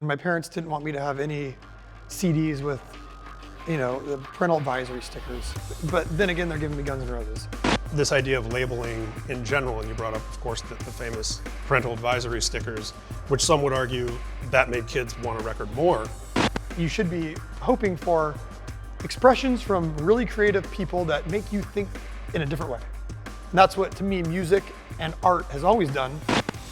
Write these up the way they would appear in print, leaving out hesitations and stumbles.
My parents didn't want me to have any CDs with, the parental advisory stickers. But then again, they're giving me Guns N' Roses. This idea of labeling in general, and you brought up, of course, the famous parental advisory stickers, which some would argue that made kids want a record more. You should be hoping for expressions from really creative people that make you think in a different way. And that's what, to me, music and art has always done.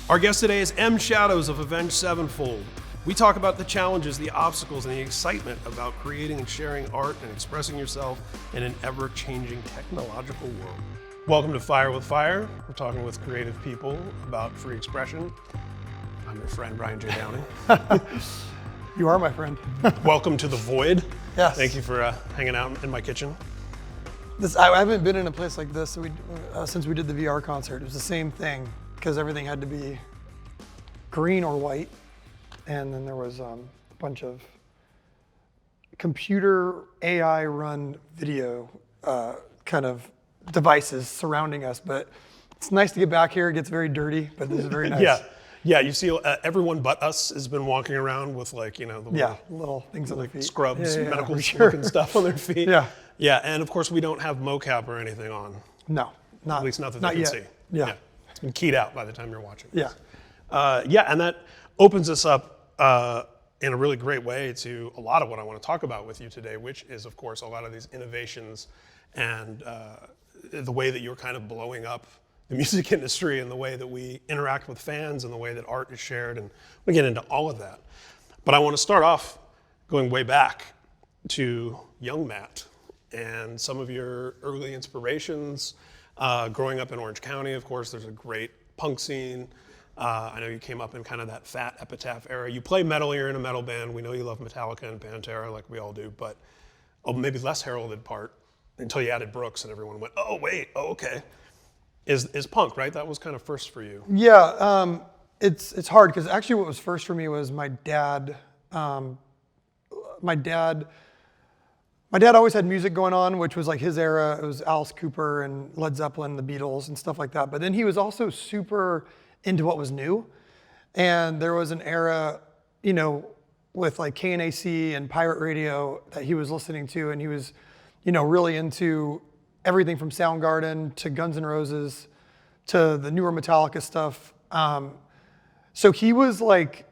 Our guest today is M. Shadows of Avenged Sevenfold. We talk about the challenges, the obstacles, and the excitement about creating and sharing art and expressing yourself in an ever-changing technological world. Welcome to Fire with Fire. We're talking with creative people about free expression. I'm your friend, Ryan J Downey. You are my friend. Welcome to the Void. Yes. Thank you for hanging out in my kitchen. I haven't been in a place like this since we did the VR concert. It was the same thing, because everything had to be green or white. And then there was a bunch of computer AI run video kind of devices surrounding us. But it's nice to get back here. It gets very dirty, but this is very nice. Yeah, you see everyone but us has been walking around with the little things on their feet. Scrubs, medical sure. looking stuff on their feet. Yeah, and of course we don't have mocap or anything on. No, at least not that they can yet. see. Yeah. It's been keyed out by the time you're watching this. Yeah. And that opens us up in a really great way to a lot of what I want to talk about with you today, which is, of course, a lot of these innovations and the way that you're kind of blowing up the music industry and the way that we interact with fans and the way that art is shared. And we get into all of that. But I want to start off going way back to young Matt and some of your early inspirations. Growing up in Orange County, of course, there's a great punk scene. I know you came up in kind of that Fat Epitaph era. You play metal, you're in a metal band. We know you love Metallica and Parental like we all do, but maybe less heralded part until you added Brooks and everyone went, oh, wait, oh, okay. Is punk, right? That was kind of first for you. Yeah, it's hard because actually what was first for me was my dad. My dad always had music going on, which was like his era. It was Alice Cooper and Led Zeppelin, the Beatles and stuff like that. But then he was also super into what was new. And there was an era, with like KNAC and Pirate Radio that he was listening to, and he was, really into everything from Soundgarden to Guns N' Roses to the newer Metallica stuff. So he was like,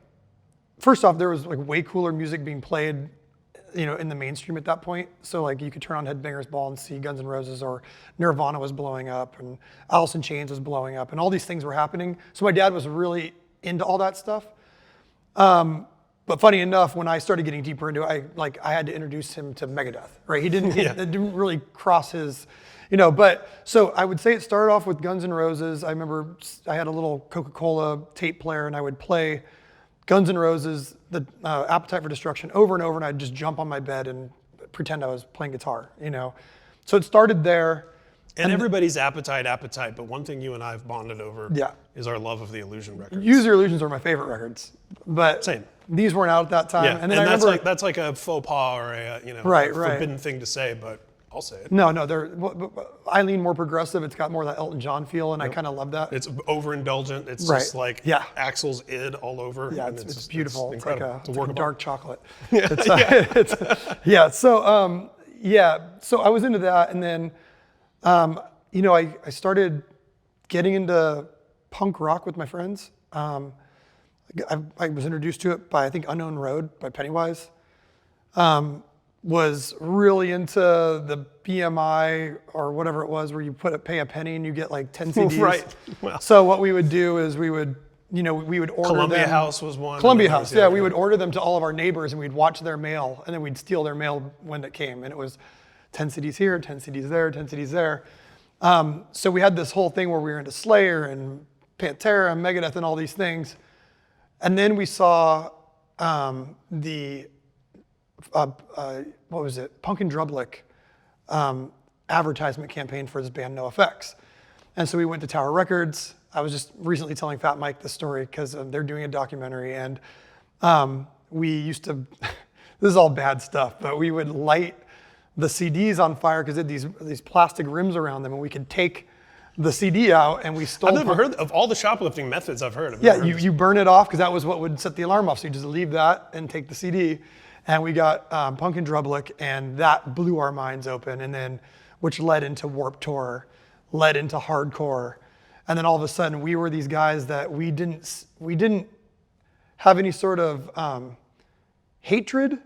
first off, there was like way cooler music being played, in the mainstream at that point. So like you could turn on Headbangers Ball and see Guns N' Roses, or Nirvana was blowing up and Alice in Chains was blowing up and all these things were happening. So my dad was really into all that stuff. But funny enough, when I started getting deeper into it, I had to introduce him to Megadeth, right? It didn't really cross his, but so I would say it started off with Guns N' Roses. I remember I had a little Coca-Cola tape player and I would play Guns N' Roses, the Appetite for Destruction over and over, and I'd just jump on my bed and pretend I was playing guitar, So it started there. And everybody's appetite, but one thing you and I have bonded over is our love of the Illusion records. Use Your Illusions are my favorite records, but same. These weren't out at that time. Yeah, and then that's like a faux pas or a forbidden thing to say, but I'll say it. No, I lean more progressive. It's got more of that Elton John feel, and I kind of love that. It's overindulgent. It's just like Axl's id all over. Yeah, it's beautiful. It's like a dark chocolate. So I was into that, and then I started getting into punk rock with my friends. I was introduced to it by, I think, Unknown Road by Pennywise. Was really into the BMI or whatever it was, where you pay a penny and you get like 10 CDs. Right. Well. So what we would do is we would order Columbia them. House was one. Columbia House, we would order them to all of our neighbors and we'd watch their mail, and then we'd steal their mail when it came. And it was 10 CDs here, 10 CDs there, 10 CDs there. So we had this whole thing where we were into Slayer and Pantera and Megadeth and all these things. And then we saw the what was it? Punk and Drublick advertisement campaign for this band NoFX. And so we went to Tower Records. I was just recently telling Fat Mike this story because they're doing a documentary, and we used to, this is all bad stuff, but we would light the CDs on fire because they had these plastic rims around them, and we could take the CD out, and we stole. I've never heard of all the shoplifting methods I've heard. Yeah, you burn it off because that was what would set the alarm off. So you just leave that and take the CD. And we got Punk and Drublick, and that blew our minds open. And then, which led into Warped Tour, led into hardcore, and then all of a sudden we were these guys that we didn't have any sort of hatred,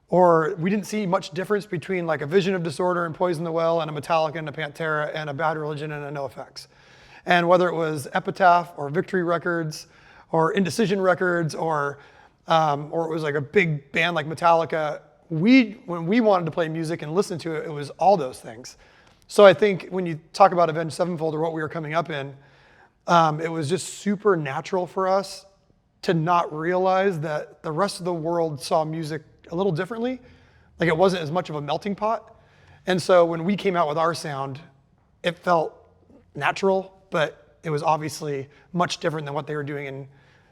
or we didn't see much difference between like a Vision of Disorder and Poison the Well and a Metallica and a Pantera and a Bad Religion and a NoFX. And whether it was Epitaph or Victory Records or Indecision Records or it was like a big band like Metallica, when we wanted to play music and listen to it, it was all those things. So I think when you talk about Avenged Sevenfold or what we were coming up in, it was just super natural for us to not realize that the rest of the world saw music a little differently. Like it wasn't as much of a melting pot. And so when we came out with our sound, it felt natural, but it was obviously much different than what they were doing in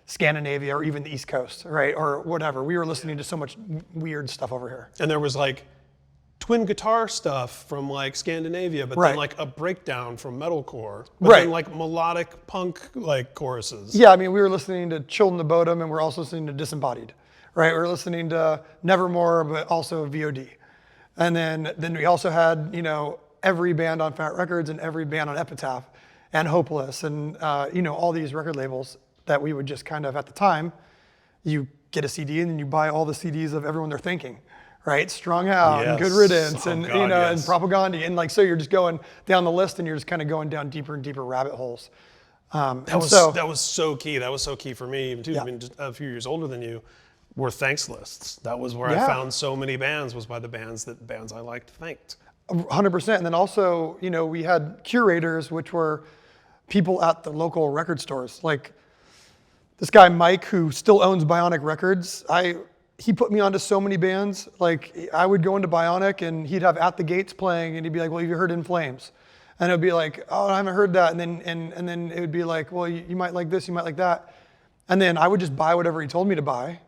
Scandinavia or even the East Coast, right? Or whatever. We were listening to so much weird stuff over here. And there was like twin guitar stuff from like Scandinavia, but then like a breakdown from metalcore, but then like melodic punk like choruses. Yeah, I mean, we were listening to Children of Bodom, and we're also listening to Disembodied, right? We were listening to Nevermore, but also VOD. And then we also had, you know, every band on Fat Records and every band on Epitaph and Hopeless and, you know, all these record labels that we would just kind of, at the time, you get a CD and then you buy all the CDs of everyone they're thinking, right? Strung Out and Good Riddance and, you know, and Propaganda. And like, so you're just going down the list and you're just kind of going down deeper and deeper rabbit holes. That was so key. That was so key for me, even too, being just a few years older than you, were thanks lists. That was where I found so many bands, was by the bands I liked thanked. 100%. And then also, you know, we had curators, which were people at the local record stores. Like this guy, Mike, who still owns Bionic Records, he put me onto so many bands. Like I would go into Bionic and he'd have At the Gates playing and he'd be like, well, have you heard In Flames? And it would be like, oh, I haven't heard that. And then it would be like, well, you might like this, you might like that. And then I would just buy whatever he told me to buy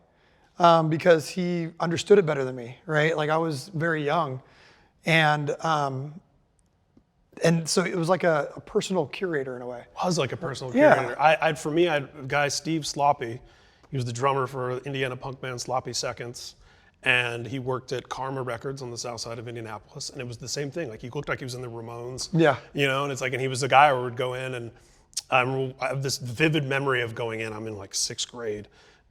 because he understood it better than me, right? Like I was very young. And so it was like a personal curator in a way. It was like a personal curator. For me, I had a guy, Steve Sloppy. He was the drummer for Indiana punk band Sloppy Seconds. And he worked at Karma Records on the south side of Indianapolis. And it was the same thing. Like he looked like he was in the Ramones. Yeah. You know, and it's like, and he was the guy who would go in and I have this vivid memory of going in. I'm in like 6th grade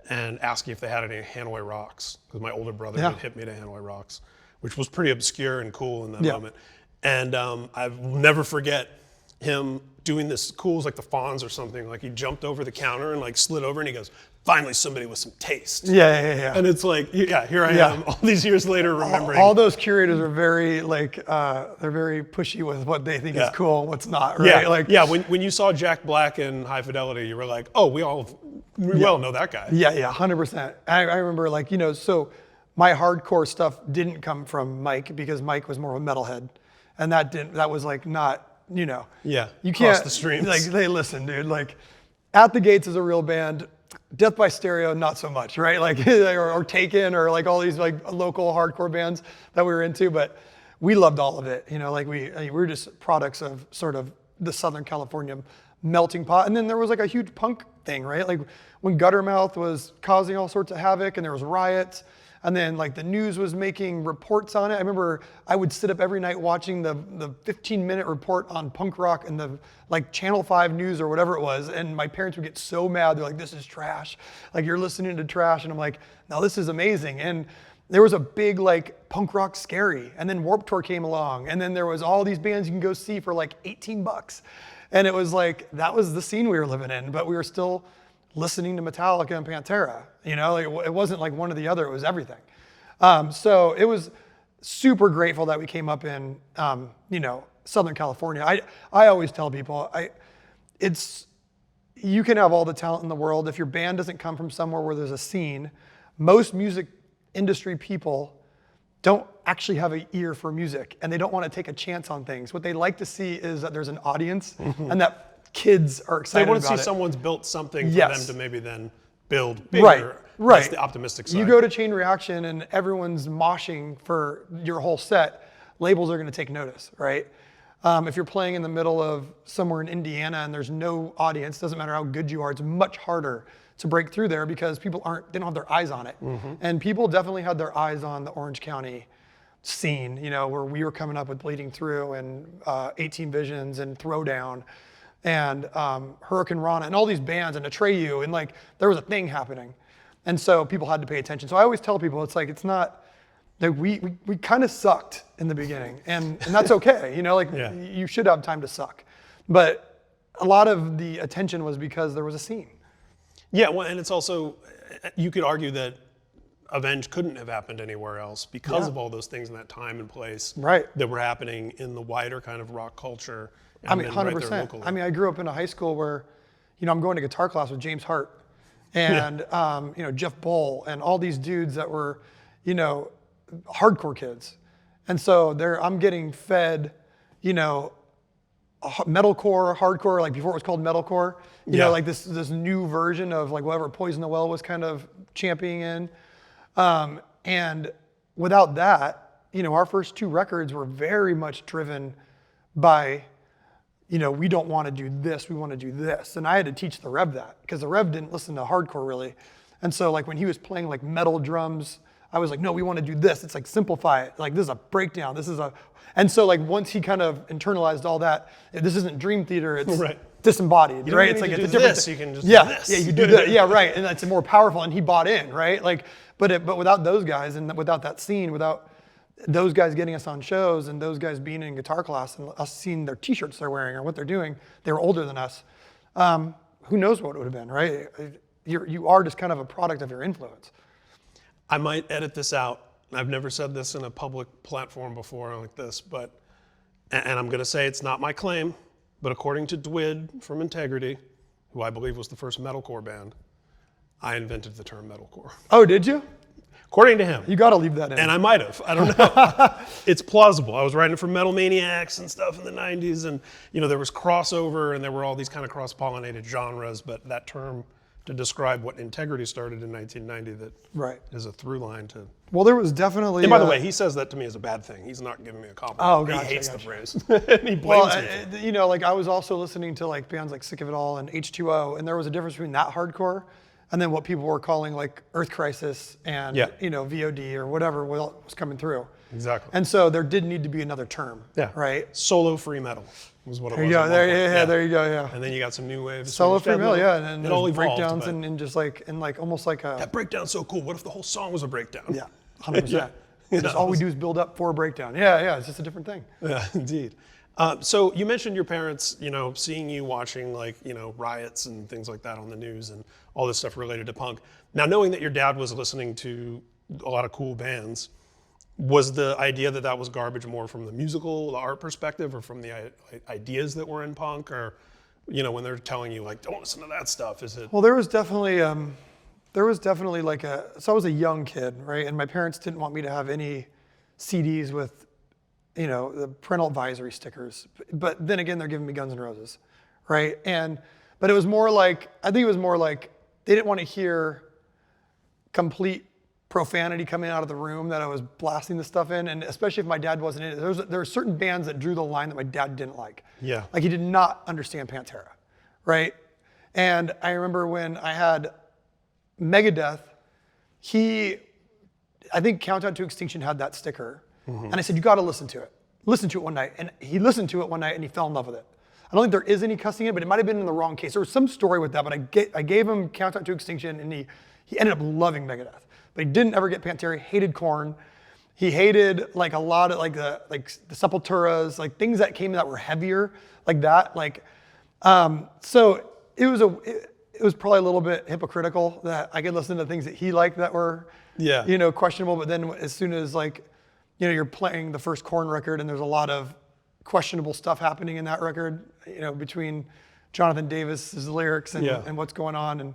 and asking if they had any Hanoi Rocks. Because my older brother had hit me to Hanoi Rocks, which was pretty obscure and cool in that moment. And I will never forget him doing this cool, it was like the Fonz or something. Like he jumped over the counter and like slid over and he goes, finally somebody with some taste. Yeah. And it's like, here I am all these years later remembering. All those curators are very like, they're very pushy with what they think is cool and what's not, right? When you saw Jack Black in High Fidelity, you were like, oh, we all know that guy. Yeah, 100%. I remember like, you know, so my hardcore stuff didn't come from Mike because Mike was more of a metalhead. And that was like not, you know. Yeah, you can't, cross the streams. Like, hey, listen, dude, like At the Gates is a real band. Death by Stereo, not so much, right? Like, or Taken, or like all these like local hardcore bands that we were into, but we loved all of it. You know, like we were just products of sort of the Southern California melting pot. And then there was like a huge punk thing, right? Like when Guttermouth was causing all sorts of havoc and there was riots. And then like the news was making reports on it. I remember I would sit up every night watching the 15-minute report on punk rock and the like Channel 5 news or whatever it was. And my parents would get so mad. They're like, this is trash. Like you're listening to trash. And I'm like, no, this is amazing. And there was a big like punk rock scary. And then Warped Tour came along. And then there was all these bands you can go see for like $18. And it was like, that was the scene we were living in. But we were still listening to Metallica and Pantera, you know, like, it wasn't like one or the other, it was everything. So it was super grateful that we came up in, you know, Southern California. I always tell people, you can have all the talent in the world. If your band doesn't come from somewhere where there's a scene, most music industry people don't actually have an ear for music and they don't want to take a chance on things. What they like to see is that there's an audience and that kids are excited about it. They want to see someone's built something for them to maybe then build bigger. Right. That's the optimistic side. You go to Chain Reaction and everyone's moshing for your whole set, labels are going to take notice, right? If you're playing in the middle of somewhere in Indiana and there's no audience, doesn't matter how good you are, it's much harder to break through there because they don't have their eyes on it. And people definitely had their eyes on the Orange County scene, where we were coming up with Bleeding Through and 18 Visions and Throwdown and Hurricane Rana and all these bands and Atreyu, and like there was a thing happening. And so people had to pay attention. So I always tell people, it's not, like we kind of sucked in the beginning, and that's okay, you should have time to suck. But a lot of the attention was because there was a scene. Yeah, well, and it's also, you could argue that Avenged couldn't have happened anywhere else because of all those things in that time and place that were happening in the wider kind of rock culture. I mean, 100%. I grew up in a high school where, I'm going to guitar class with James Hart and, Jeff Bull and all these dudes that were, hardcore kids. And so I'm getting fed, metalcore, hardcore, like before it was called metalcore, like this new version of like whatever Poison the Well was kind of championing in. And without that, our first 2 records were very much driven by, we don't want to do this, we want to do this. And I had to teach the Rev that because the Rev didn't listen to hardcore really. And so like when he was playing like metal drums, I was like, no, we want to do this. It's like simplify it. Like this is a breakdown. And so like once he kind of internalized all that, this isn't Dream Theater, it's disembodied, right? It's like it's a different this, you can just do this. Yeah, you do that. Yeah, right. And that's more powerful. And he bought in, right? Like, but without those guys and without that scene, without those guys getting us on shows and those guys being in guitar class and us seeing their T-shirts they're wearing or what they're doing, they were older than us. Who knows what it would have been, right? You are just kind of a product of your influence. I might edit this out. I've never said this in a public platform before like this, and I'm going to say it's not my claim, but according to Dwid from Integrity, who I believe was the first metalcore band, I invented the term metalcore. Oh, did you? According to him. You got to leave that in. And I might have. I don't know. It's plausible. I was writing for Metal Maniacs and stuff in the 90s, and there was crossover, and there were all these kind of cross-pollinated genres, but that term to describe what Integrity started in 1990 that is a through line to... Well, there was definitely... And by the way, he says that to me as a bad thing. He's not giving me a compliment. Oh, gotcha, he hates the phrase. And he blames me. Like I was also listening to like bands like Sick of It All and H2O, and there was a difference between that hardcore and then what people were calling like Earth Crisis and, VOD or whatever was coming through. Exactly. And so there did need to be another term, right? Solo free metal was what it was. There you go, yeah. And then you got some new waves. Solo free metal, and it all evolved, breakdowns and just like, almost like a... That breakdown's so cool. What if the whole song was a breakdown? Yeah, 100%. Just all we do is build up for a breakdown. Yeah, it's just a different thing. Yeah, indeed. So you mentioned your parents, seeing you watching like, riots and things like that on the news and all this stuff related to punk. Now, knowing that your dad was listening to a lot of cool bands, was the idea that was garbage more from the musical, the art perspective, or from the ideas that were in punk, or, when they're telling you like, don't listen to that stuff, is it? Well, there was definitely like so I was a young kid, right? And my parents didn't want me to have any CDs with, the parental advisory stickers. But then again, they're giving me Guns N' Roses, right? But it was more like, I think it was more like they didn't want to hear complete profanity coming out of the room that I was blasting this stuff in, and especially if my dad wasn't in it. There were certain bands that drew the line that my dad didn't like. Yeah. Like he did not understand Pantera, right? And I remember when I had Megadeth, I think Countdown to Extinction had that sticker, and I said, you got to listen to it. Listen to it one night, and he listened to it one night and he fell in love with it. I don't think there is any cussing in it, but it might have been in the wrong case. There was some story with that, but I gave him Countdown to Extinction, and he ended up loving Megadeth. But he didn't ever get Pantera. He hated Korn. He hated like a lot of like the Sepulturas, like things that came that were heavier, like that. So it was probably a little bit hypocritical that I could listen to things that he liked that were questionable. But then as soon as you're playing the first Korn record and there's a lot of questionable stuff happening in that record, between Jonathan Davis's lyrics and what's going on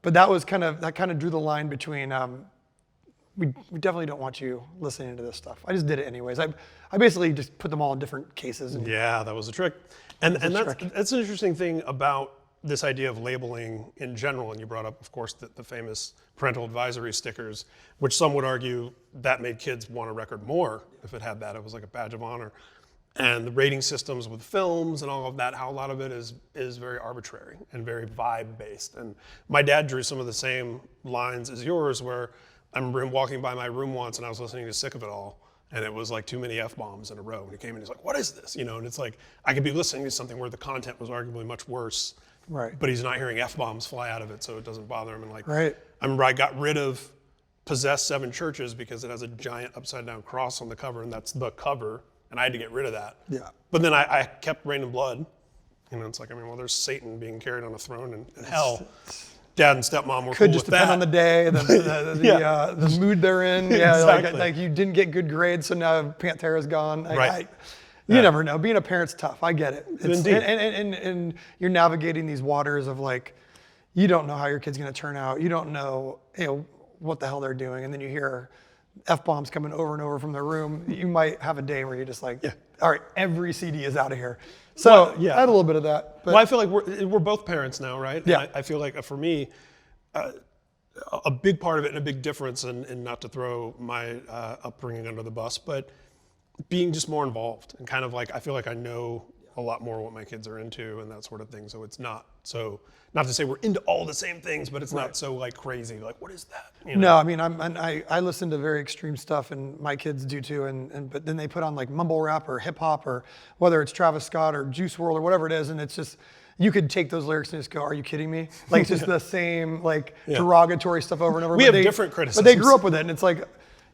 but that kind of drew the line between we definitely don't want you listening to this stuff. I just did it anyways. I basically just put them all in different cases. That was a trick. And that's an interesting thing about this idea of labeling in general. And you brought up, of course, the famous parental advisory stickers, which some would argue that made kids want a record more if it had that. It was like a badge of honor. And the rating systems with films and all of that, how a lot of it is very arbitrary and very vibe based. And my dad drew some of the same lines as yours, where I remember him walking by my room once and I was listening to Sick of It All, and it was like too many F-bombs in a row. And he came in, he's like, what is this? You know, and it's like, I could be listening to something where the content was arguably much worse, Right. but he's not hearing F-bombs fly out of it, so it doesn't bother him. And like, Right. I remember I got rid of Possessed Seven Churches because it has a giant upside down cross on the cover, and that's the cover. And I had to get rid of that. Yeah. But then I kept Rain and Blood. You know, it's like, I mean, well, there's Satan being carried on a throne in hell. Dad and stepmom were Could cool just with depend that. on the day, the mood they're in. Yeah, Exactly. like you didn't get good grades, so now Pantera's gone. Right. You never know. Being a parent's tough. I get it. Indeed. And you're navigating these waters of like, you don't know how your kid's going to turn out. You don't know, what the hell they're doing, and then you hear F-bombs coming over and over from the room. You might have a day where you're just like, all right, every CD is out of here. So I had a little bit of that. But Well, I feel like we're both parents now, right? Yeah. And I feel like for me, a big part of it and a big difference, and not to throw my upbringing under the bus, but being just more involved and kind of like, I feel like I know a lot more what my kids are into and that sort of thing. So it's not so, not to say we're into all the same things, but it's not so like crazy. Like, what is that? You know? No, I mean, I listen to very extreme stuff, and my kids do too. But then they put on like mumble rap or hip hop, or whether it's Travis Scott or Juice WRLD or whatever it is, and it's just, you could take those lyrics and just go, "Are you kidding me?" Like, it's just the same like derogatory stuff over and over. We But have different criticisms. but they grew up with it, and it's like,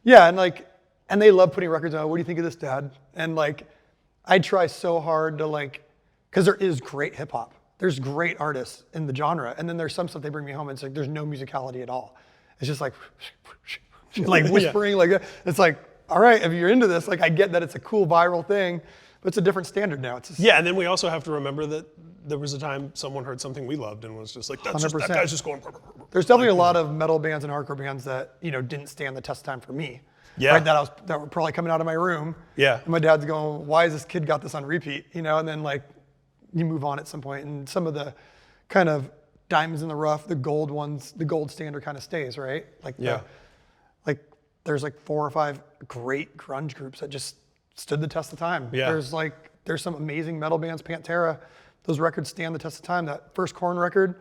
and they love putting records on. What do you think of this, Dad? And like, I try so hard to like, because there is great hip hop. There's great artists in the genre, and then there's some stuff they bring me home, and it's like there's no musicality at all. It's just like, like whispering, like it's like, all right, if you're into this, like I get that it's a cool viral thing, but it's a different standard now. It's just, Yeah, and then we also have to remember that there was a time someone heard something we loved and was just like, that 100%. guy's just going. There's definitely a lot of metal bands and hardcore bands that didn't stand the test of time for me. Yeah. Right, that were probably coming out of my room. Yeah. And my dad's going, why has this kid got this on repeat? And then like you move on at some point, and some of the kind of diamonds in the rough, the gold ones, the gold standard kind of stays, right? Like there's like 4 or 5 great grunge groups that just stood the test of time. Yeah. There's some amazing metal bands, Pantera. Those records stand the test of time. That first Korn record,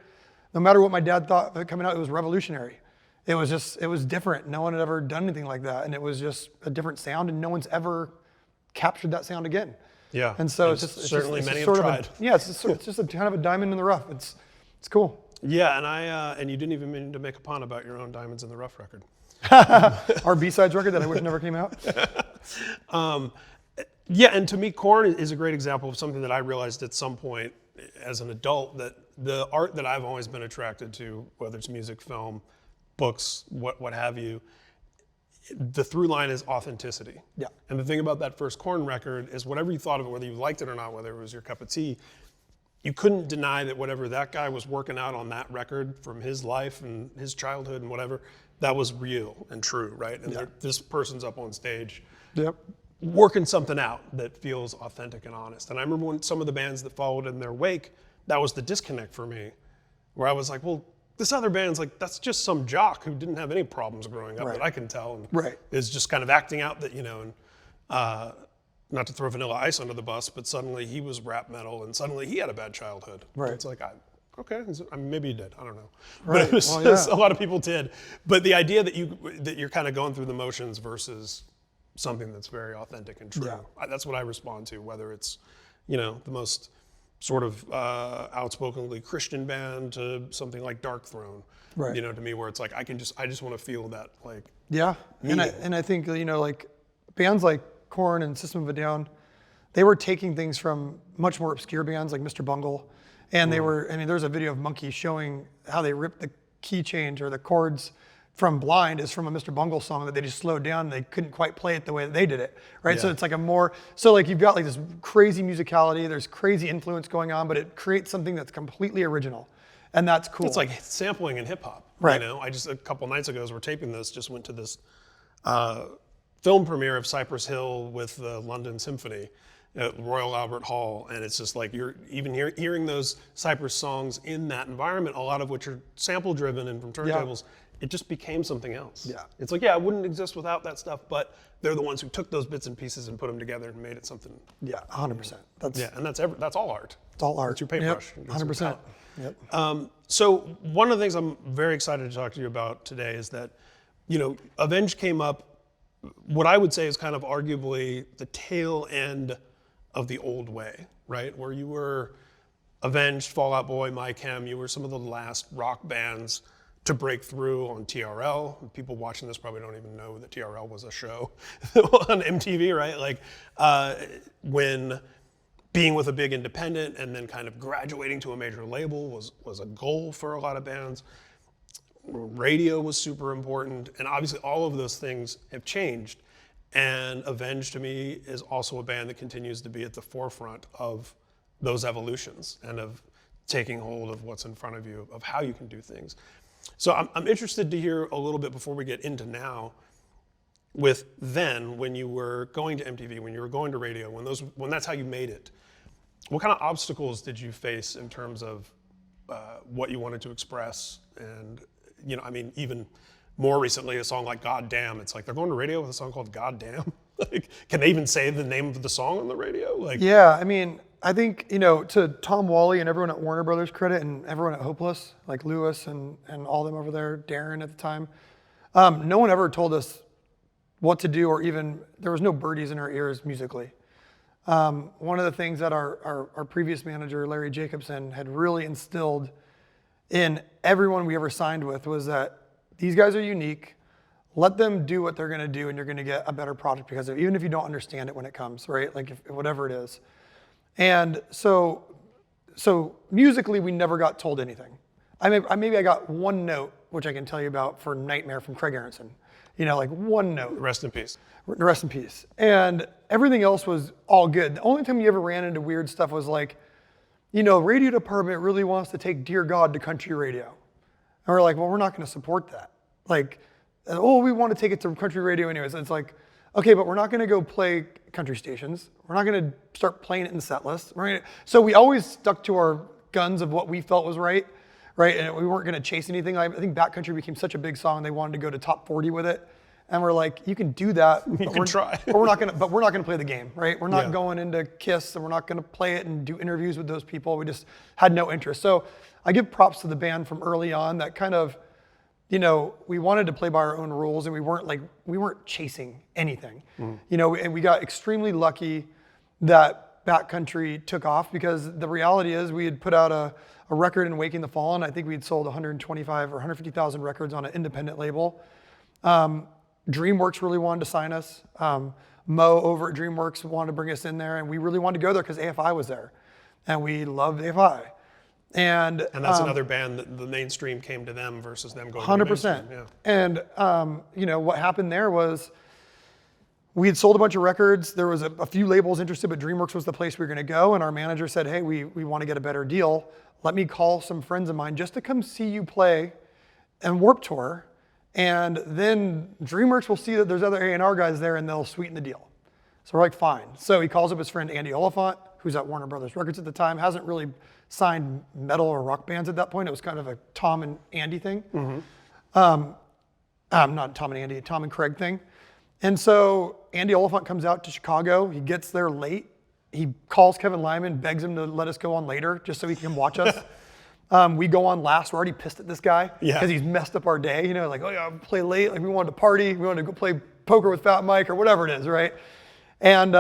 no matter what my dad thought of it coming out, it was revolutionary. It was different. No one had ever done anything like that, and it was just a different sound, and no one's ever captured that sound again. Yeah. And so it's certainly just many sort have of tried. it's just a kind of a diamond in the rough. It's cool. Yeah, and you didn't even mean to make a pun about your own Diamonds in the Rough record. Our B-sides record that I wish never came out. Yeah, and to me, Korn is a great example of something that I realized at some point as an adult, that the art that I've always been attracted to, whether it's music, film, books, what have you, the through line is authenticity. Yeah. And the thing about that first Korn record is, whatever you thought of it, whether you liked it or not, whether it was your cup of tea, you couldn't deny that whatever that guy was working out on that record from his life and his childhood and whatever, that was real and true, right? And this person's up on stage working something out that feels authentic and honest. And I remember when some of the bands that followed in their wake, that was the disconnect for me, where I was like, well, this other band's like, that's just some jock who didn't have any problems growing up that I can tell, and is just kind of acting out that, and not to throw Vanilla Ice under the bus, but suddenly he was rap metal, and suddenly he had a bad childhood. Right. It's like, okay, maybe he did, I don't know. Right. But it was, a lot of people did. But the idea that you're kind of going through the motions versus something that's very authentic and true, that's what I respond to, whether it's, the most sort of outspokenly Christian band to something like Dark Throne, to me, where it's like, I just want to feel that, like, and I think, like bands like Korn and System of a Down, they were taking things from much more obscure bands like Mr. Bungle, and they were, there's a video of Monkey showing how they ripped the key change or the chords from Blind is from a Mr. Bungle song that they just slowed down, and they couldn't quite play it the way that they did it, right? So it's like like you've got like this crazy musicality, there's crazy influence going on, but it creates something that's completely original, and that's cool. It's like sampling in hip hop, right? I just, a couple nights ago as we're taping this, just went to this film premiere of Cypress Hill with the London Symphony at Royal Albert Hall, and it's just like, you're even hearing those Cypress songs in that environment, a lot of which are sample driven and from turntables. it just became something else. Yeah. It's like, yeah, it wouldn't exist without that stuff, but they're the ones who took those bits and pieces and put them together and made it something. Yeah, 100%. That's Yeah, and that's all art. It's all art. It's your paintbrush. Yep, 100%. Yep. So one of the things I'm very excited to talk to you about today is that, Avenged came up, what I would say is kind of arguably the tail end of the old way, right? Where you were Avenged, Fall Out Boy, My Chem, you were some of the last rock bands to break through on TRL. People watching this probably don't even know that TRL was a show on MTV, right? Like when being with a big independent and then kind of graduating to a major label was a goal for a lot of bands. Radio was super important, and obviously all of those things have changed. And Avenged to me is also a band that continues to be at the forefront of those evolutions and of taking hold of what's in front of you, of how you can do things. So I'm interested to hear a little bit before we get into now, with then, when you were going to MTV, when you were going to radio, when that's how you made it, what kind of obstacles did you face in terms of what you wanted to express? And, even more recently, a song like God Damn, it's like they're going to radio with a song called God Damn. Like, can they even say the name of the song on the radio? Like, yeah, I think, to Tom Wally and everyone at Warner Brothers credit and everyone at Hopeless, like Lewis and all them over there, Darren at the time, no one ever told us what to do, or even, there was no birdies in our ears musically. One of the things that our previous manager, Larry Jacobson, had really instilled in everyone we ever signed with was that these guys are unique. Let them do what they're going to do, and you're going to get a better product because of it, even if you don't understand it when it comes, right? Like whatever it is. And so musically, we never got told anything. Maybe I got one note, which I can tell you about, for Nightmare from Craig Aronson. Like one note. Rest in peace. Rest in peace. And everything else was all good. The only time you ever ran into weird stuff was like, radio department really wants to take Dear God to country radio. And we're like, well, we're not going to support that. Like, we want to take it to country radio anyways. And it's like, okay, but we're not going to go play country stations. We're not going to start playing it in the set list. So we always stuck to our guns of what we felt was right? And we weren't going to chase anything. I think Backcountry became such a big song, they wanted to go to top 40 with it. And we're like, you can do that. You can try. But we're not going to play the game, right? We're not going into Kiss, and we're not going to play it and do interviews with those people. We just had no interest. So I give props to the band from early on that kind of, we wanted to play by our own rules, and we weren't chasing anything. And we got extremely lucky that Backcountry took off, because the reality is we had put out a record in Waking the Fallen. I think we had sold 125 or 150,000 records on an independent label. DreamWorks really wanted to sign us. Mo over at DreamWorks wanted to bring us in there, and we really wanted to go there because AFI was there, and we loved AFI. And that's another band that the mainstream came to them versus them going 100%. to the mainstream. Yeah. And what happened there was we had sold a bunch of records. There was a few labels interested, but DreamWorks was the place we were going to go. And our manager said, hey, we want to get a better deal. Let me call some friends of mine just to come see you play and Warped Tour. And then DreamWorks will see that there's other A&R guys there, and they'll sweeten the deal. So we're like, fine. So he calls up his friend Andy Oliphant, who's at Warner Brothers Records at the time, hasn't really signed metal or rock bands at that point. It was kind of a Tom and Andy thing. Mm-hmm. Not Tom and Andy, Tom and Craig thing. And so Andy Oliphant comes out to Chicago. He gets there late. He calls Kevin Lyman, begs him to let us go on later just so he can watch us. We go on last. We're already pissed at this guy because he's messed up our day. Like, oh yeah, play late. Like we wanted to party. We wanted to go play poker with Fat Mike or whatever it is, right? And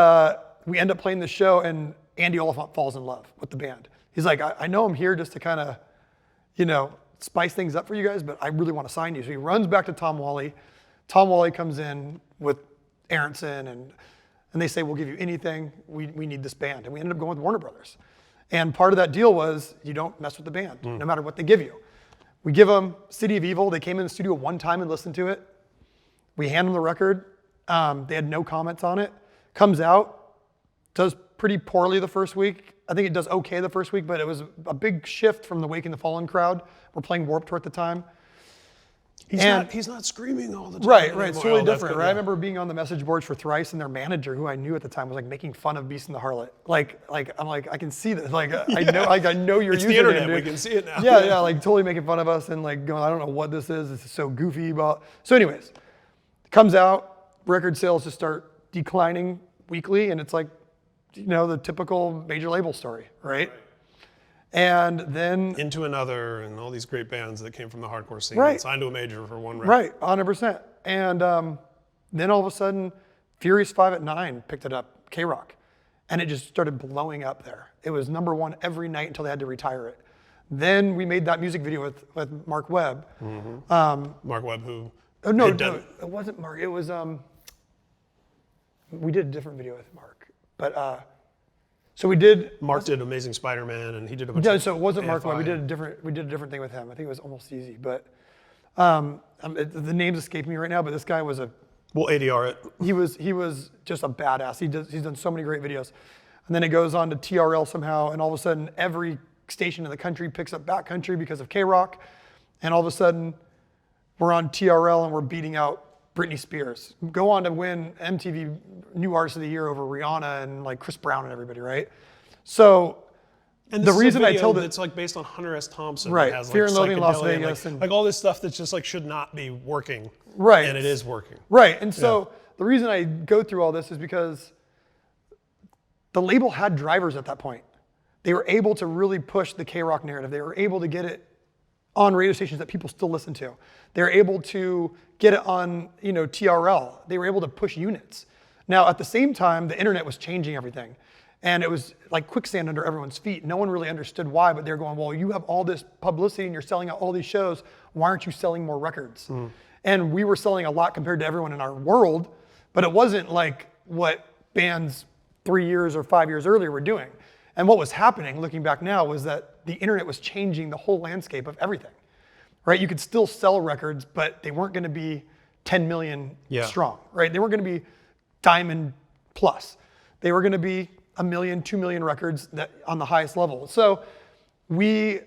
we end up playing the show, and Andy Oliphant falls in love with the band. He's like, I know I'm here just to kind of, spice things up for you guys, but I really want to sign you. So he runs back to Tom Wally. Tom Wally comes in with Aronson, and they say, we'll give you anything. We need this band. And we ended up going with Warner Brothers. And part of that deal was you don't mess with the band, no matter what they give you. We give them City of Evil. They came in the studio one time and listened to it. We hand them the record. They had no comments on it. Comes out, does pretty poorly the first week. I think it does okay the first week, but it was a big shift from the Waking the Fallen crowd. We're playing Warped Tour at the time. He's not screaming all the time. Right, anymore. it's totally Oh, that's different, good, right? yeah. I remember being on the message boards for Thrice, and their manager, who I knew at the time, was like making fun of Beast and the Harlot. I'm like, I can see this. Like, I know you're It's using the internet. it, dude. We can see it now. Yeah, like totally making fun of us and like going, I don't know what this is. This is so goofy. So anyways, comes out, record sales just start declining weekly, and it's like, the typical major label story, right? And then Into Another and all these great bands that came from the hardcore scene. Right. Signed to a major for one record. Right, 100%. And then all of a sudden, Furious 5 at 9 picked it up, K-Rock, and it just started blowing up there. It was #1 every night until they had to retire it. Then we made that music video with Mark Webb. Mark Webb, who No, had done- it wasn't Mark. It was we did a different video with Mark, but so we did. Mark did Amazing Spider-Man, and he did a bunch No, of so it wasn't Mark AFI. Webb. We did a different thing with him. I think it was Almost Easy, but the names escape me right now. But this guy was We'll ADR it. he was just a badass. He's done so many great videos, and then it goes on to TRL somehow, and all of a sudden every station in the country picks up Backcountry because of K-Rock, and all of a sudden we're on TRL and we're beating out Britney Spears. Go on to win MTV New Artist of the Year over Rihanna and like Chris Brown and everybody, right? So And the this is a reason I video told it, that's like based on Hunter S. Thompson. Right. It has Fear like and Loathing in Las psychedelia and, Vegas and- like all this stuff that's just like should not be working. Right. And it is working. right, and so the reason I go through all this is because the label had drivers at that point. They were able to really push the K-Rock narrative. They were able to get it on radio stations that people still listen to. They were able to get it on, TRL. They were able to push units. Now, at the same time, the internet was changing everything. And it was like quicksand under everyone's feet. No one really understood why, but they're going, well, you have all this publicity and you're selling out all these shows. Why aren't you selling more records? And we were selling a lot compared to everyone in our world, but it wasn't like what bands 3 years or 5 years earlier were doing. And what was happening, looking back now, was that the internet was changing the whole landscape of everything, right? You could still sell records, but they weren't going to be 10 million strong, right? They weren't going to be diamond plus. They were going to be 1 million, 2 million records that on the highest level. So we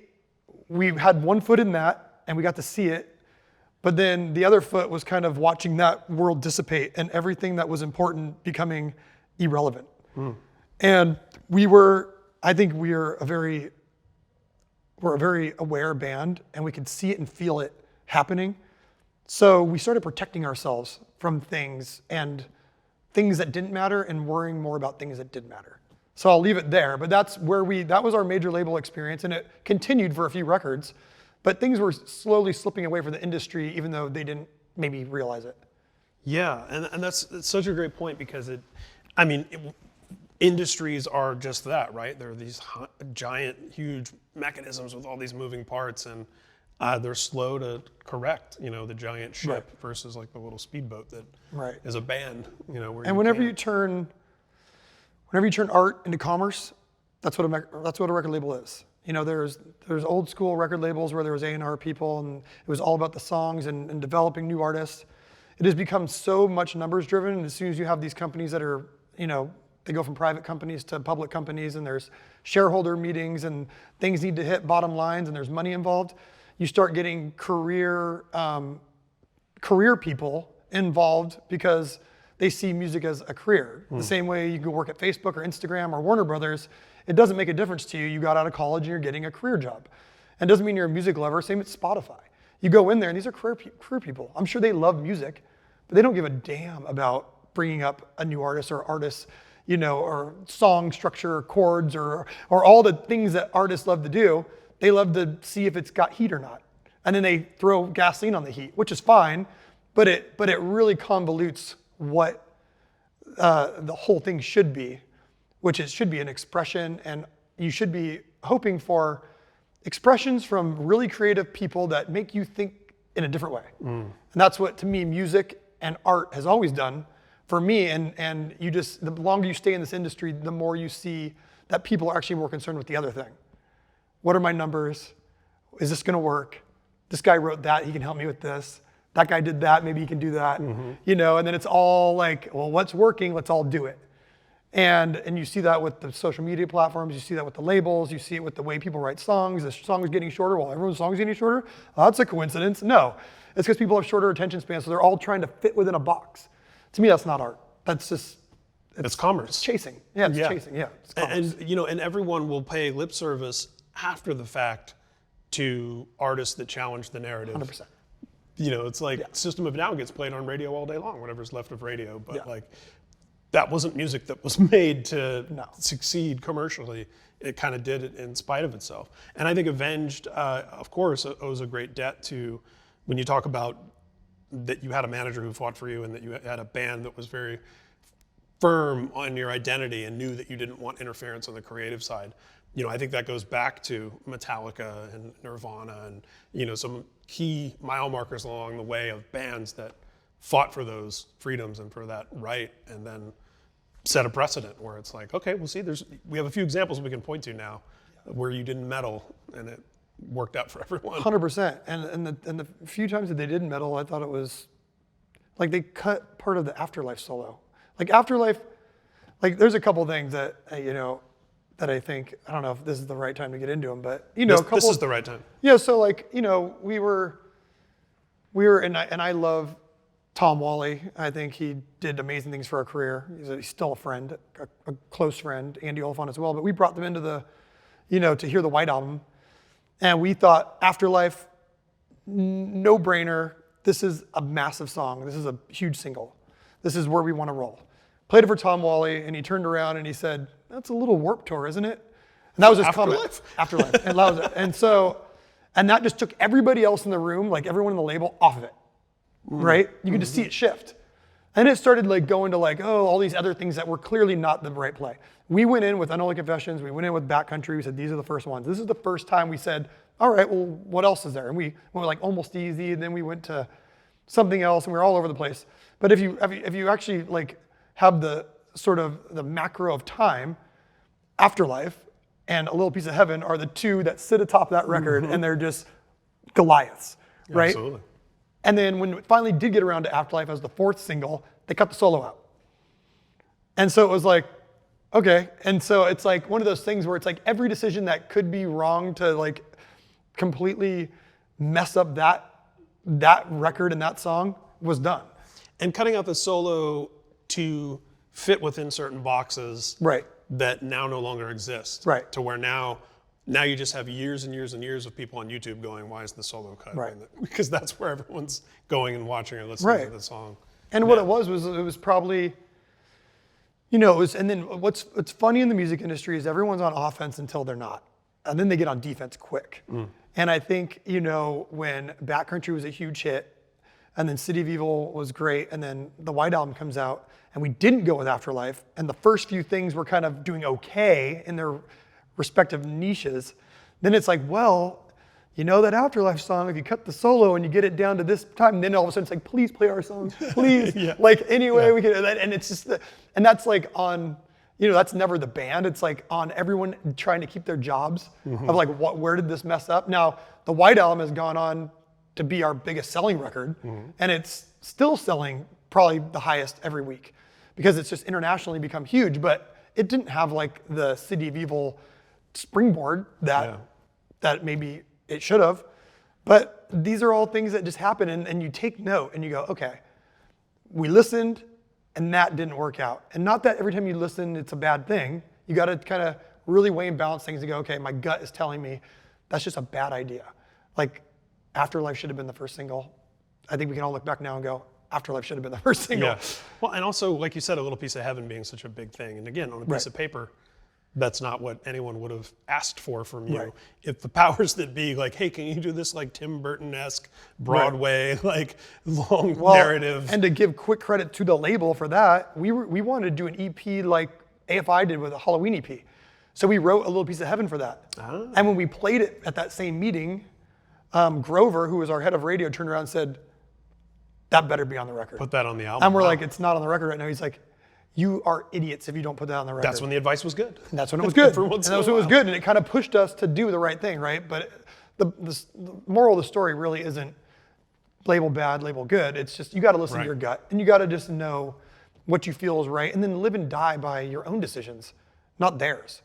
had one foot in that, and we got to see it. But then the other foot was kind of watching that world dissipate and everything that was important becoming irrelevant. And I think we're a very aware band, and we could see it and feel it happening. So we started protecting ourselves from things that didn't matter and worrying more about things that did matter. So I'll leave it there, but that was our major label experience, and it continued for a few records, but things were slowly slipping away from the industry, even though they didn't maybe realize it. Yeah, and that's such a great point because industries are just that, right? They're these giant, huge mechanisms with all these moving parts, and they're slow to correct, the giant ship versus like the little speedboat that is a band, And whenever you turn art into commerce, that's what a record label is. There's old school record labels where there was A&R people, and it was all about the songs and developing new artists. It has become so much numbers driven, and as soon as you have these companies that are, they go from private companies to public companies, and there's shareholder meetings, and things need to hit bottom lines, and there's money involved. You start getting career people involved because they see music as a career. The same way you go work at Facebook or Instagram or Warner Brothers, it doesn't make a difference to you. You got out of college and you're getting a career job. And it doesn't mean you're a music lover, same with Spotify. You go in there and these are career people. I'm sure they love music, but they don't give a damn about bringing up a new artist or artists, or song structure or chords or all the things that artists love to do. They love to see if it's got heat or not. And then they throw gasoline on the heat, which is fine, but it really convolutes what the whole thing should be, which it should be an expression, and you should be hoping for expressions from really creative people that make you think in a different way. And that's what, to me, music and art has always done for me, and the longer you stay in this industry, the more you see that people are actually more concerned with the other thing. What are my numbers? Is this gonna work? This guy wrote that, he can help me with this. That guy did that, maybe he can do that. And then it's all like, well, what's working, let's all do it. And you see that with the social media platforms, you see that with the labels, you see it with the way people write songs. The song is getting shorter while everyone's song is getting shorter. Oh, that's a coincidence. No, It's because people have shorter attention spans, so they're all trying to fit within a box. To me, that's not art. That's just It's commerce. It's chasing. Yeah, it's chasing. Yeah, it's commerce. And everyone will pay lip service after the fact to artists that challenge the narrative. 100%. It's like System of a Down gets played on radio all day long, whatever's left of radio. But that wasn't music that was made to succeed commercially. It kind of did it in spite of itself. And I think Avenged, of course, owes a great debt to when you talk about that you had a manager who fought for you and that you had a band that was very firm on your identity and knew that you didn't want interference on the creative side. I think that goes back to Metallica and Nirvana and, some key mile markers along the way of bands that fought for those freedoms and for that right, and then set a precedent where it's like, okay, we'll see, we have a few examples we can point to now where you didn't meddle and it worked out for everyone. 100%. And the few times that they did meddle, I thought it was like they cut part of the Afterlife solo. Like Afterlife, there's a couple things that, that I think, I don't know if this is the right time to get into them, but this is the right time. Yeah, so we were, and I love Tom Wally. I think he did amazing things for our career. He's still a friend, a close friend, Andy Oliphant as well, but we brought them into the, to hear the White Album. And we thought Afterlife, no brainer. This is a massive song. This is a huge single. This is where we want to roll. Played it for Tom Wally, and he turned around and he said, "That's a little Warped Tour, isn't it?" And that was his comment. Afterlife. And that was it. And that just took everybody else in the room, like everyone in the label, off of it. Right? You could just see it shift. And it started going to all these other things that were clearly not the right play. We went in with Unholy Confessions. We went in with Backcountry. We said, these are the first ones. This is the first time we said, all right, well, what else is there? And we went Almost Easy, and then we went to something else, and we were all over the place. But if you actually have the sort of the macro of time, Afterlife and A Little Piece of Heaven are the two that sit atop that record, and they're just Goliaths, right? Absolutely. And then when it finally did get around to Afterlife as the fourth single, they cut the solo out. And so it was like, okay. And so it's one of those things where it's every decision that could be wrong to completely mess up that record and that song was done. And cutting out the solo to fit within certain boxes that now no longer exist. Right. To where now you just have years and years and years of people on YouTube going, why is the solo cut? Right. Because that's where everyone's going and watching or listening to the song. And what it was probably, and then what's funny in the music industry is everyone's on offense until they're not. And then they get on defense quick. And I think, when Backcountry was a huge hit, and then City of Evil was great, and then the White Album comes out, and we didn't go with Afterlife, and the first few things were kind of doing okay in their respective niches, then it's that Afterlife song, if you cut the solo and you get it down to this time, then all of a sudden it's please play our song, please. Anyway, we can, and it's just, and that's on, that's never the band. It's on everyone trying to keep their jobs of where did this mess up? Now, the White Album has gone on to be our biggest selling record, and it's still selling probably the highest every week because it's just internationally become huge, but it didn't have the City of Evil springboard that maybe it should have. But these are all things that just happen, and you take note and you go, okay, we listened and that didn't work out. And not that every time you listen it's a bad thing. You got to kind of really weigh and balance things and go, okay, my gut is telling me that's just a bad idea. Afterlife should have been the first single. I think we can all look back now and go, Afterlife should have been the first single. Yeah. Well, and also, like you said, A Little Piece of Heaven being such a big thing. And again, on a piece of paper, that's not what anyone would have asked for from you. Right. If the powers that be, hey, can you do this Tim Burton-esque Broadway, long narrative? And to give quick credit to the label for that, we wanted to do an EP like AFI did with a Halloween EP. So we wrote A Little Piece of Heaven for that. And when we played it at that same meeting, Grover, who was our head of radio, turned around and said, that better be on the record. Put that on the album. And we're it's not on the record right now. He's like, you are idiots if you don't put that on the record. That's when the advice was good. And that's when it was good. And that's when it was good. And it kind of pushed us to do the right thing, right? But the moral of the story really isn't label bad, label good. It's just you got to listen to your gut. And you got to just know what you feel is right. And then live and die by your own decisions, not theirs,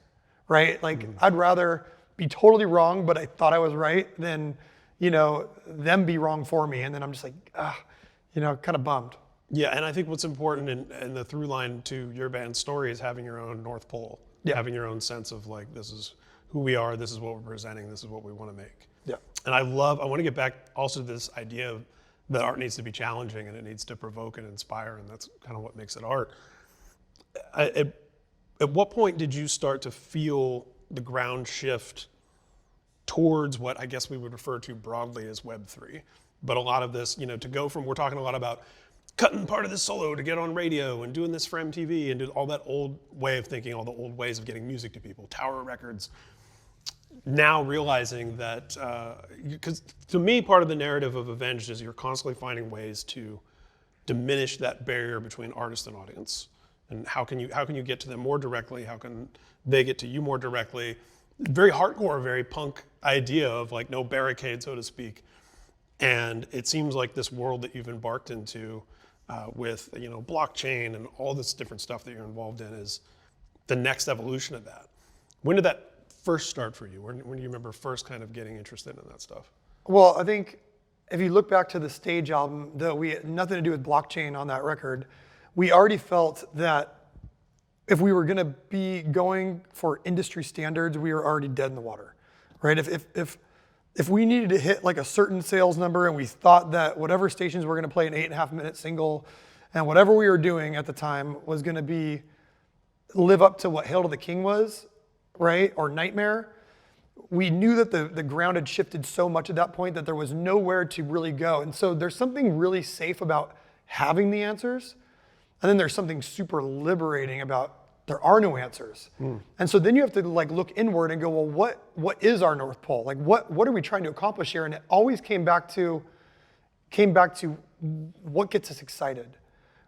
right? I'd rather be totally wrong, but I thought I was right, than them be wrong for me. And then I'm just like, kind of bummed. Yeah, and I think what's important in the through line to your band's story is having your own North Pole, having your own sense of like, this is who we are, this is what we're presenting, this is what we want to make. Yeah. And I want to get back also to this idea of that art needs to be challenging and it needs to provoke and inspire, and that's kind of what makes it art. At what point did you start to feel the ground shift towards what I guess we would refer to broadly as Web3? But a lot of this, to go from, we're talking a lot about cutting part of this solo to get on radio and doing this for MTV and do all that old way of thinking, all the old ways of getting music to people, Tower Records. Now realizing that, because to me, part of the narrative of Avenged is you're constantly finding ways to diminish that barrier between artist and audience. And how can you get to them more directly? How can they get to you more directly? Very hardcore, very punk idea of like no barricade, so to speak. And it seems like this world that you've embarked into with blockchain and all this different stuff that you're involved in is the next evolution of that. When did that first start for you? When do you remember first kind of getting interested in that stuff? Well, I think if you look back to the Stage album, though we had nothing to do with blockchain on that record, we already felt that if we were going to be going for industry standards, we were already dead in the water, right? If we needed to hit like a certain sales number and we thought that whatever stations were going to play an 8.5-minute single and whatever we were doing at the time was going to live up to what Hail to the King was, right? Or Nightmare, we knew that the ground had shifted so much at that point that there was nowhere to really go. And so there's something really safe about having the answers. And then there's something super liberating about there are no answers. And so then you have to like look inward and go, well, what is our North Pole? Like what are we trying to accomplish here? And it always came back to what gets us excited,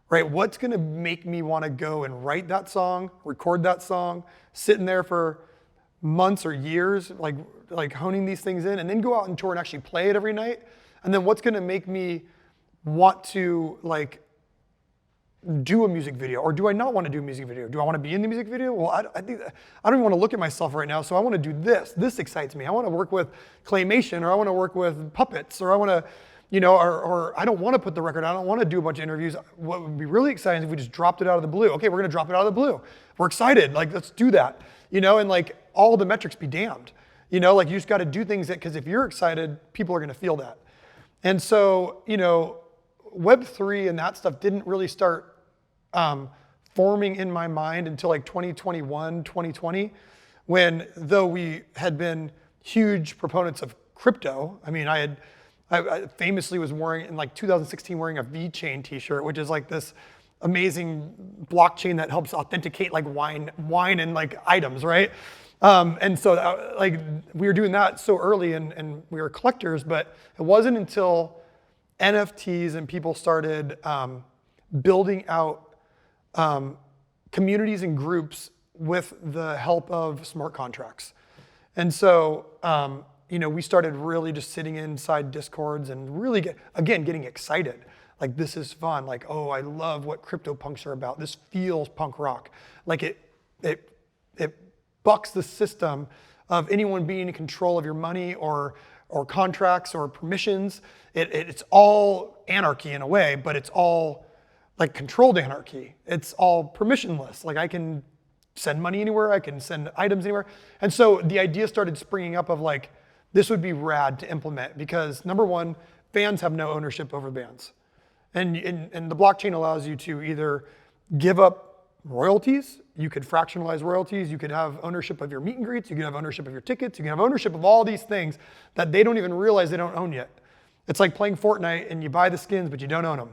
right? What's gonna make me wanna go and write that song, record that song, sitting there for months or years, like honing these things in, and then go out and tour and actually play it every night. And then what's gonna make me want to like do a music video, or do I not want to do a music video? Do I want to be in the music video? Well, I think I don't even want to look at myself right now, so I want to do this. This excites me. I want to work with claymation, or I want to work with puppets, or I want to, or I don't want to put the record. I don't want to do a bunch of interviews. What would be really exciting is if we just dropped it out of the blue. Okay, we're gonna drop it out of the blue. We're excited. Like let's do that. And like all the metrics be damned. Like you just got to do things because if you're excited, people are gonna feel that. And so Web3 and that stuff didn't really start forming in my mind until like 2021, 2020, when though we had been huge proponents of crypto. I mean, I famously was wearing in like 2016 wearing a VeChain t-shirt, which is like this amazing blockchain that helps authenticate like wine and like items, right? And so like we were doing that so early and we were collectors, but it wasn't until NFTs and people started building out communities and groups with the help of smart contracts. And so, we started really just sitting inside Discords and really getting excited. Like, this is fun. Like, oh, I love what CryptoPunks are about. This feels punk rock. Like it bucks the system of anyone being in control of your money or contracts or permissions. It's all anarchy in a way, but it's all like controlled anarchy. It's all permissionless. Like I can send money anywhere, I can send items anywhere. And so the idea started springing up of like, this would be rad to implement because number one, fans have no ownership over bands. And the blockchain allows you to either give up royalties, you could fractionalize royalties, you could have ownership of your meet and greets, you could have ownership of your tickets, you can have ownership of all these things that they don't even realize they don't own yet. It's like playing Fortnite and you buy the skins, but you don't own them.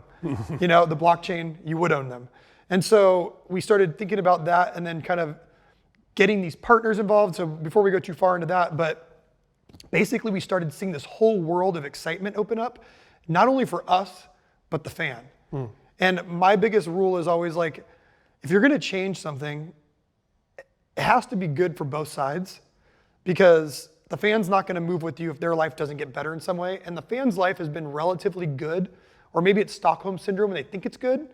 The blockchain, you would own them. And so we started thinking about that and then kind of getting these partners involved. So before we go too far into that, but basically we started seeing this whole world of excitement open up, not only for us, but the fan. And my biggest rule is always like, if you're gonna change something, it has to be good for both sides because the fan's not gonna move with you if their life doesn't get better in some way. And the fan's life has been relatively good, or maybe it's Stockholm Syndrome and they think it's good,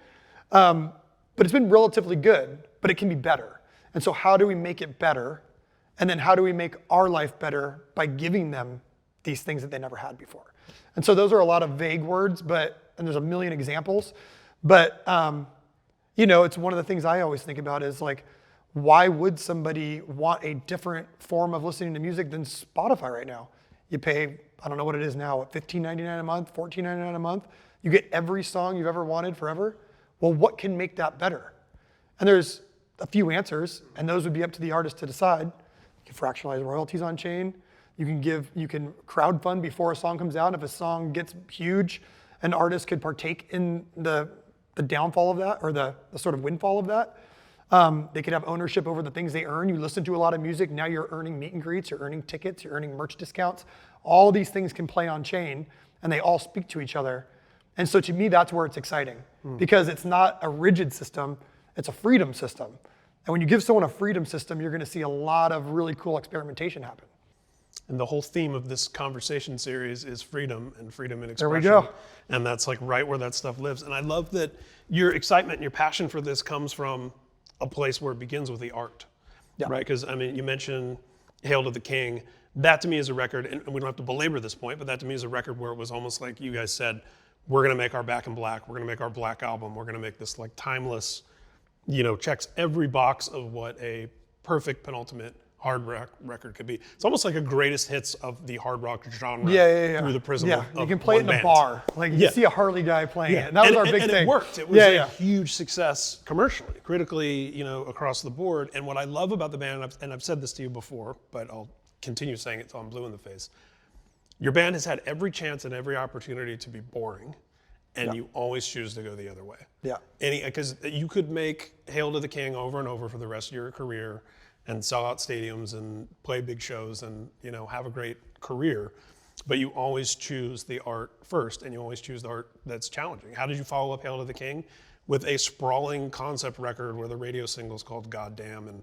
but it's been relatively good, but it can be better. And so how do we make it better? And then how do we make our life better by giving them these things that they never had before. And so those are a lot of vague words, and there's a million examples. But, it's one of the things I always think about is like, why would somebody want a different form of listening to music than Spotify right now? You pay, I don't know what it is now, $15.99 a month, $14.99 a month. You get every song you've ever wanted forever. Well, what can make that better? And there's a few answers, and those would be up to the artist to decide. You can fractionalize royalties on chain. You can crowdfund before a song comes out. If a song gets huge, an artist could partake in the downfall of that, or the sort of windfall of that. They could have ownership over the things they earn. You listen to a lot of music, now you're earning meet and greets, you're earning tickets, you're earning merch discounts. All these things can play on chain, and they all speak to each other. And so to me, that's where it's exciting, because it's not a rigid system, it's a freedom system. And when you give someone a freedom system, you're gonna see a lot of really cool experimentation happen. And the whole theme of this conversation series is freedom and freedom in There expression. we go. And that's like right where that stuff lives. And I love that your excitement and your passion for this comes from a place where it begins with the art, right? Because I mean, you mentioned Hail to the King. That to me is a record, and we don't have to belabor this point, but that to me is a record where it was almost like you guys said, we're gonna make our Back in Black, we're gonna make our Black album, we're gonna make this like timeless, checks every box of what a perfect penultimate hard rock record could be. It's almost like a greatest hits of the hard rock genre through the prism of you can play it in a bar. Like you see a Harley guy playing it. And that was our big thing. And it worked. It was a huge success commercially, critically, across the board. And what I love about the band, and I've said this to you before, but I'll continue saying it till I'm blue in the face. Your band has had every chance and every opportunity to be boring, and you always choose to go the other way. Yeah. Because you could make Hail to the King over and over for the rest of your career and sell out stadiums and play big shows and have a great career, but you always choose the art first, and you always choose the art that's challenging. How did you follow up Hail to the King? With a sprawling concept record where the radio single is called Goddamn,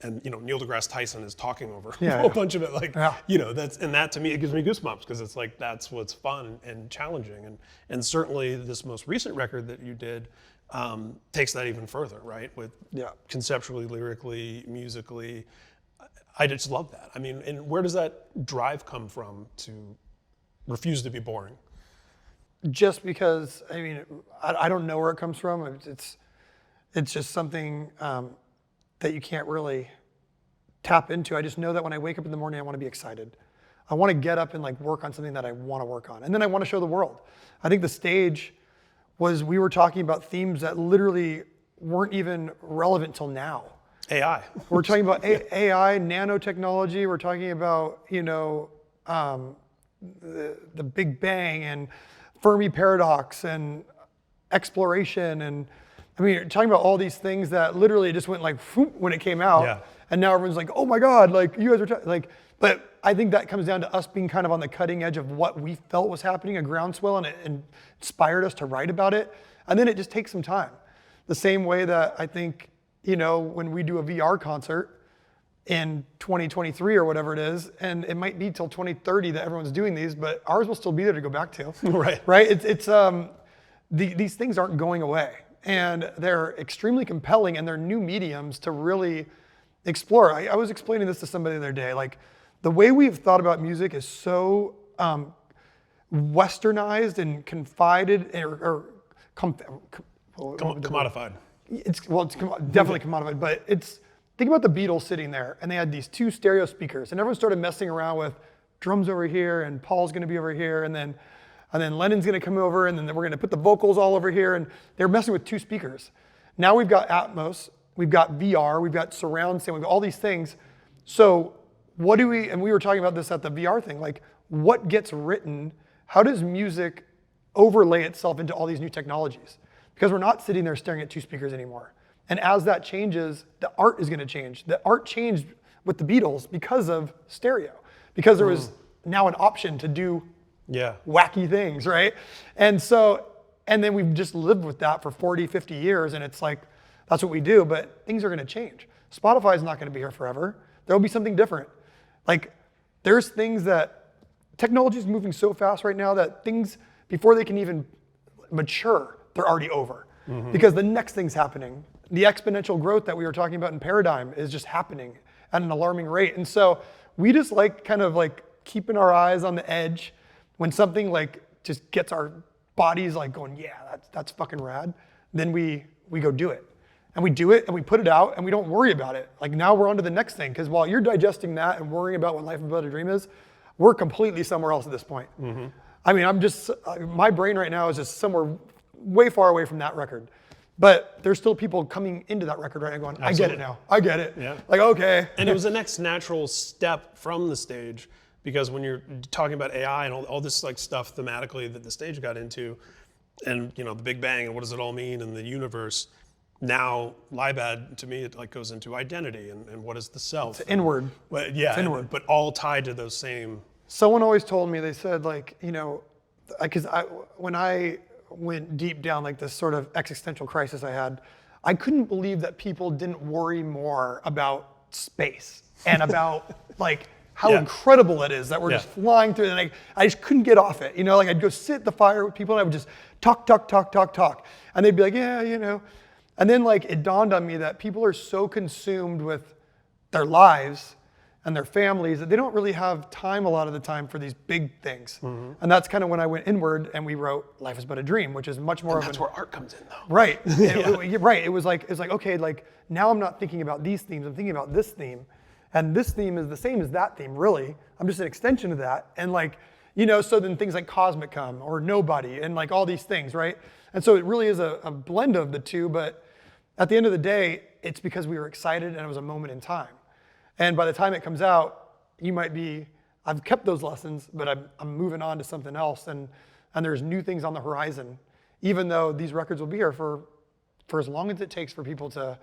and Neil deGrasse Tyson is talking over a whole bunch of it, that to me, it gives me goosebumps, because it's like that's what's fun and challenging, and certainly this most recent record that you did takes that even further, right? With conceptually, lyrically, musically. I just love that. I mean, and where does that drive come from to refuse to be boring? Just because, I don't know where it comes from. It's just something that you can't really tap into. I just know that when I wake up in the morning, I want to be excited. I want to get up and work on something that I want to work on. And then I want to show the world. I think the stage we were talking about themes that literally weren't even relevant till now. AI. We're talking about AI, nanotechnology. We're talking about, the Big Bang and Fermi paradox and exploration. And you're talking about all these things that literally just went whoop when it came out. Yeah. And now everyone's like, oh my God, you guys are but I think that comes down to us being kind of on the cutting edge of what we felt was happening, a groundswell, and it inspired us to write about it. And then it just takes some time. The same way that I think, when we do a VR concert in 2023 or whatever it is, and it might be till 2030 that everyone's doing these, but ours will still be there to go back to. Right. Right? These things aren't going away. And they're extremely compelling, and they're new mediums to really explore. I was explaining this to somebody the other day, the way we've thought about music is so westernized and confided commodified. It's definitely commodified, but think about the Beatles sitting there, and they had these two stereo speakers, and everyone started messing around with drums over here, and Paul's gonna be over here, and then Lennon's gonna come over, and then we're gonna put the vocals all over here, and they're messing with two speakers. Now we've got Atmos, we've got VR, we've got surround sound, we've got all these things. So and we were talking about this at the VR thing, what gets written, how does music overlay itself into all these new technologies? Because we're not sitting there staring at two speakers anymore. And as that changes, the art is gonna change. The art changed with the Beatles because of stereo, because there was now an option to do wacky things, right? And then we've just lived with that for 40, 50 years, and it's that's what we do, but things are gonna change. Spotify is not gonna be here forever. There'll be something different. There's things that, technology is moving so fast right now that things, before they can even mature, they're already over. Because the next thing's happening. The exponential growth that we were talking about in Paradigm is just happening at an alarming rate. And so we just kind of keeping our eyes on the edge. When something like just gets our bodies like going, yeah, that's fucking rad, then we go do it. And we do it and we put it out and we don't worry about it. Like now we're on to the next thing, because while you're digesting that and worrying about what Life is But a Dream is, we're completely somewhere else at this point. Mm-hmm. I mean, my brain right now is just somewhere way far away from that record. But there's still people coming into that record right now going, I get it now. I get it. Yeah. Like, okay. And it was the next natural step from the stage, because when you're talking about AI and all this like stuff thematically that the stage got into, and you know, the Big Bang and what does it all mean in the universe, now Libad to me it like goes into identity and what is the self. It's inward. But yeah, it's inward. But all tied to those same. Someone always told me, they said like, you know, because when I went deep down like this sort of existential crisis I had, I couldn't believe that people didn't worry more about space and about like how incredible it is that we're just flying through it. And I just couldn't get off it. You know, like I'd go sit at the fire with people and I would just talk. And they'd be like, yeah, you know. And then like it dawned on me that people are so consumed with their lives and their families that they don't really have time a lot of the time for these big things. Mm-hmm. And that's kind of when I went inward and we wrote Life is But a Dream, which is much more that's where art comes in though. Right. Right. It was like, okay, like now I'm not thinking about these themes, I'm thinking about this theme. And this theme is the same as that theme, really. I'm just an extension of that. And like, you know, so then things like Cosmic come or Nobody and like all these things, right? And so it really is a blend of the two, but at the end of the day, it's because we were excited and it was a moment in time. And by the time it comes out, you might be, I've kept those lessons, but I'm moving on to something else. And there's new things on the horizon, even though these records will be here for as long as it takes for people to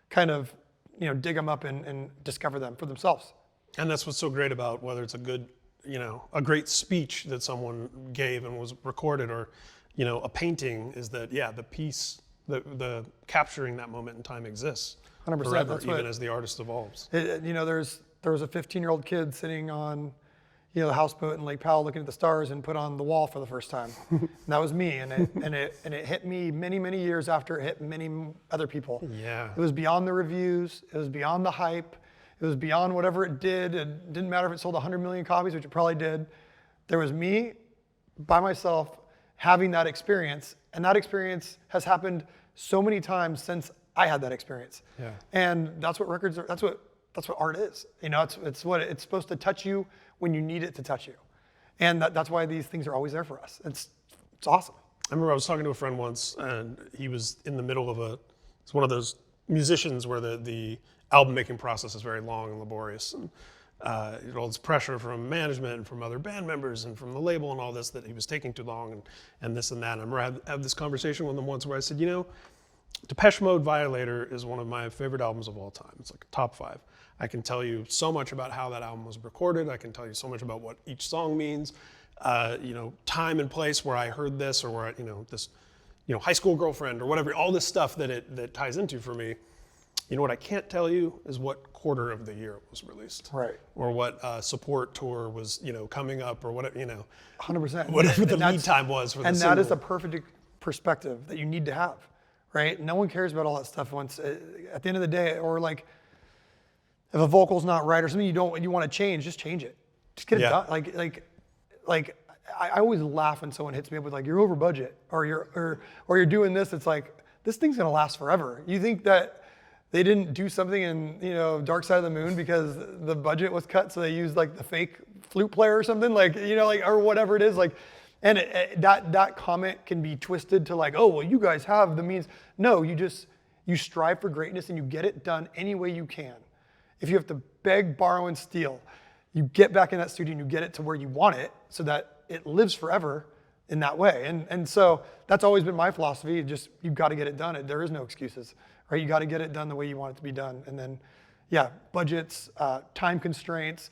kind of, you know, dig them up and discover them for themselves. And that's what's so great about whether it's a good, you know, a great speech that someone gave and was recorded, or, you know, a painting, is that, yeah, the piece, the capturing that moment in time exists 100%, forever, that's even as the artist evolves. You know, there was a 15-year-old kid sitting on, you know, the houseboat in Lake Powell looking at the stars and put on The Wall for the first time. And that was me, and it hit me many years after it hit many other people. Yeah. It was beyond the reviews, it was beyond the hype, it was beyond whatever it did. It didn't matter if it sold 100 million copies, which it probably did. There was me by myself having that experience, and that experience has happened so many times since I had that experience. Yeah. And that's what records are, that's what art is. You know, it's supposed to touch you when you need it to touch you. And that's why these things are always there for us. It's awesome. I remember I was talking to a friend once, and he was in the middle of it's one of those musicians where the album making process is very long and laborious. And all this pressure from management and from other band members and from the label and all this, that he was taking too long and this and that. And I remember I had this conversation with him once where I said, you know, Depeche Mode Violator is one of my favorite albums of all time. It's like a top 5. I can tell you so much about how that album was recorded. I can tell you so much about what each song means. You know, time and place where I heard this, or where, you know, this, you know, high school girlfriend or whatever, all this stuff that ties into for me. You know what I can't tell you is what quarter of the year it was released. Right. Or what support tour was, you know, coming up, or whatever, you know. 100%. Whatever the lead time was for the single. And that is a perfect perspective that you need to have, right? No one cares about all that stuff once, at the end of the day, or like, if a vocal's not right or something you want to change, just change it. Just get it done. Like I always laugh when someone hits me up with like, you're over budget, or you're doing this. It's like, this thing's gonna last forever. You think that they didn't do something in, you know, Dark Side of the Moon because the budget was cut, so they used like the fake flute player or something, like, you know, like, or whatever it is, like, and that comment can be twisted to like, oh, well, you guys have the means. No, you strive for greatness and you get it done any way you can. If you have to beg, borrow, and steal, you get back in that studio and you get it to where you want it so that it lives forever in that way. And so that's always been my philosophy. Just, you've got to get it done. There is no excuses, right? You got to get it done the way you want it to be done. And then, yeah, budgets, time constraints,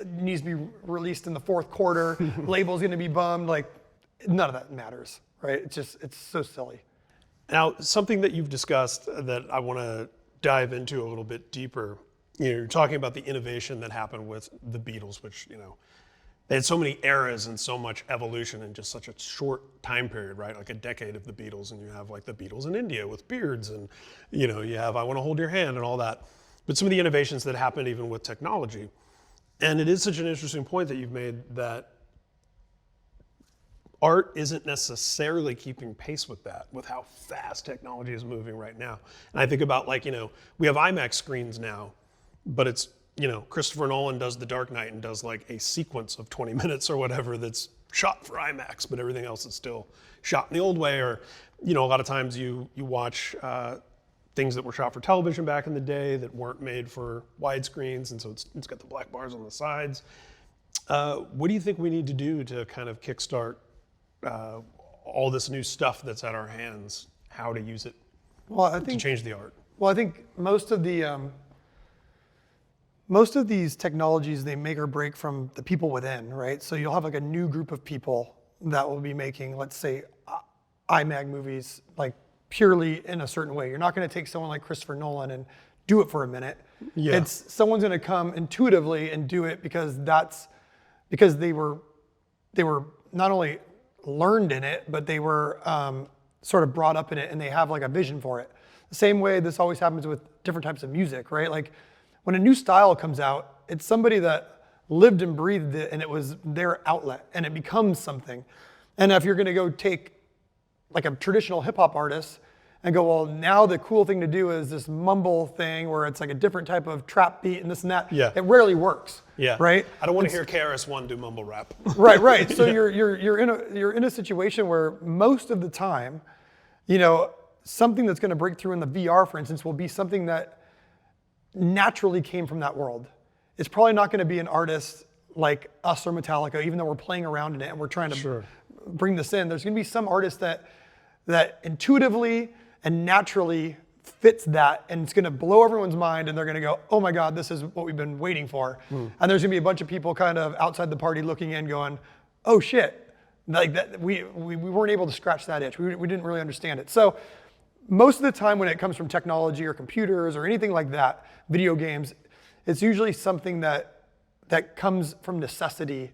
needs to be released in the fourth quarter, label's going to be bummed. Like, none of that matters, right? It's so silly. Now, something that you've discussed that I want to dive into a little bit deeper, you know, you're talking about the innovation that happened with the Beatles, which, you know, they had so many eras and so much evolution in just such a short time period, right? Like a decade of the Beatles, and you have like the Beatles in India with beards, and, you know, you have I Want to Hold Your Hand and all that. But some of the innovations that happened even with technology, And it is such an interesting point that you've made, that art isn't necessarily keeping pace with that, with how fast technology is moving right now. And I think about, like, we have IMAX screens now, but it's, Christopher Nolan does The Dark Knight and does like a sequence of 20 minutes or whatever that's shot for IMAX, but everything else is still shot in the old way. Or, a lot of times you watch things that were shot for television back in the day that weren't made for widescreens, and so it's got the black bars on the sides. What do you think we need to do to kind of kickstart all this new stuff that's at our hands? How to use it to change the art? Well, I think most of these technologies, they make or break from the people within, right? So you'll have like a new group of people that will be making, let's say, IMAG movies, like purely in a certain way. You're not going to take someone like Christopher Nolan and do it for a minute. Yeah. It's someone's going to come intuitively and do it because they were not only learned in it, but they were sort of brought up in it, and they have like a vision for it. The same way this always happens with different types of music, right? Like when a new style comes out, it's somebody that lived and breathed it, and it was their outlet, and it becomes something. And if you're going to go take like a traditional hip hop artist and go, well, now the cool thing to do is this mumble thing where it's like a different type of trap beat and this and that. Yeah. It rarely works. Yeah. Right. I don't want to hear KRS-One do mumble rap. Right. So you're in a situation where most of the time, something that's going to break through in the VR, for instance, will be something that naturally came from that world. It's probably not going to be an artist like us or Metallica, even though we're playing around in it and we're trying to bring this in. There's going to be some artist that intuitively and naturally fits that, and it's going to blow everyone's mind, and they're going to go, oh my God, this is what we've been waiting for. And there's going to be a bunch of people kind of outside the party looking in going, oh shit, like that, we weren't able to scratch that itch. We didn't really understand it. So most of the time when it comes from technology or computers or anything like that, video games, it's usually something that comes from necessity,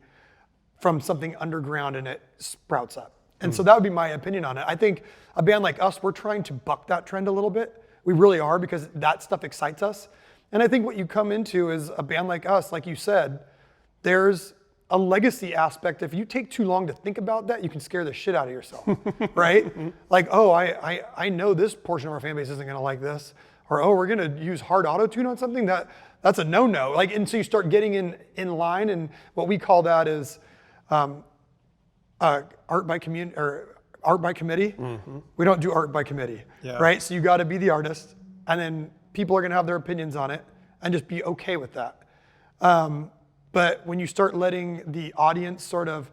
from something underground, and it sprouts up. And so that would be my opinion on it. I think a band like us, we're trying to buck that trend a little bit. We really are, because that stuff excites us. And I think what you come into is a band like us, like you said, there's a legacy aspect. If you take too long to think about that, you can scare the shit out of yourself, right? Like, oh, I know this portion of our fan base isn't gonna like this. Or, oh, we're gonna use hard auto-tune on something, that's a no-no. Like, and so you start getting in line, and what we call that is art by community, or art by committee. We don't do art by committee, right? So you got to be the artist, and then people are going to have their opinions on it, and just be okay with that. But when you start letting the audience sort of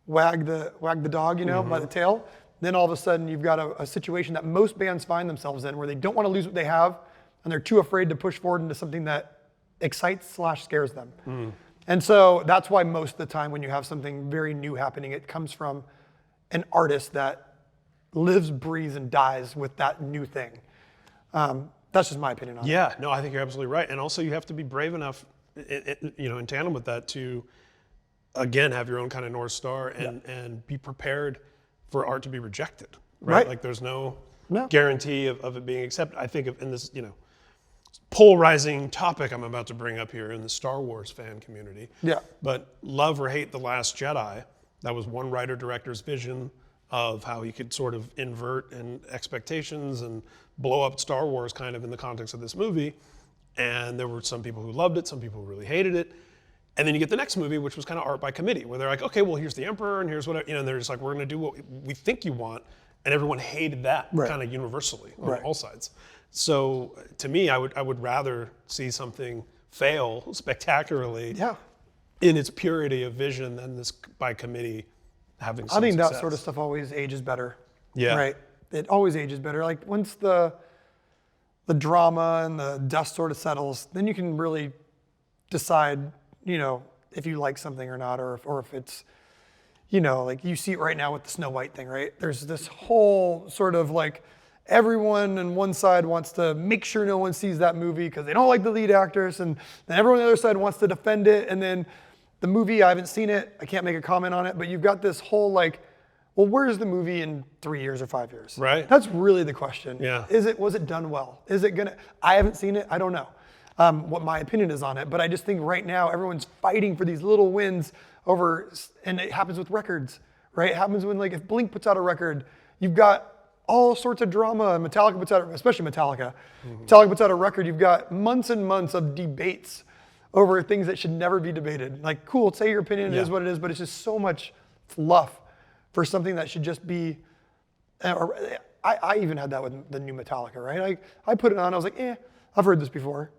wag the dog, by the tail, then all of a sudden you've got a situation that most bands find themselves in, where they don't want to lose what they have, and they're too afraid to push forward into something that excites/scares them. And so that's why most of the time when you have something very new happening, it comes from an artist that lives, breathes, and dies with that new thing. That's just my opinion on it. Yeah, no, I think you're absolutely right. And also you have to be brave enough, in tandem with that, to, again, have your own kind of North Star and be prepared for art to be rejected, right? Like there's no guarantee of it being accepted. I think in this, polarizing topic I'm about to bring up here in the Star Wars fan community. Yeah. But love or hate The Last Jedi, that was one writer-director's vision of how he could sort of invert expectations and blow up Star Wars kind of in the context of this movie. And there were some people who loved it, some people who really hated it. And then you get the next movie, which was kind of art by committee, where they're like, okay, well, here's the Emperor, and here's what, and they're just like, we're going to do what we think you want. And everyone hated that kind of universally on all sides. So to me, I would rather see something fail spectacularly in its purity of vision than this by committee having some success. That sort of stuff always ages better. Yeah. Right? It always ages better. Like once the drama and the dust sort of settles, then you can really decide, if you like something or not, or if it's, like you see it right now with the Snow White thing, right? There's this whole sort of like, everyone on one side wants to make sure no one sees that movie because they don't like the lead actress, and then everyone on the other side wants to defend it, and then the movie, I haven't seen it, I can't make a comment on it, but you've got this whole like, well, where's the movie in 3 years or 5 years? Right. That's really the question. Yeah. Was it done well? Is it gonna, I haven't seen it, I don't know. what my opinion is on it. But I just think right now everyone's fighting for these little wins over, and it happens with records, right? It happens when like if Blink puts out a record, you've got all sorts of drama. Metallica puts out, especially Metallica. Metallica puts out a record, you've got months and months of debates over things that should never be debated. Like, cool, say your opinion, it is what it is, but it's just so much fluff for something that should just be, I even had that with the new Metallica, right? I put it on, I was like, I've heard this before.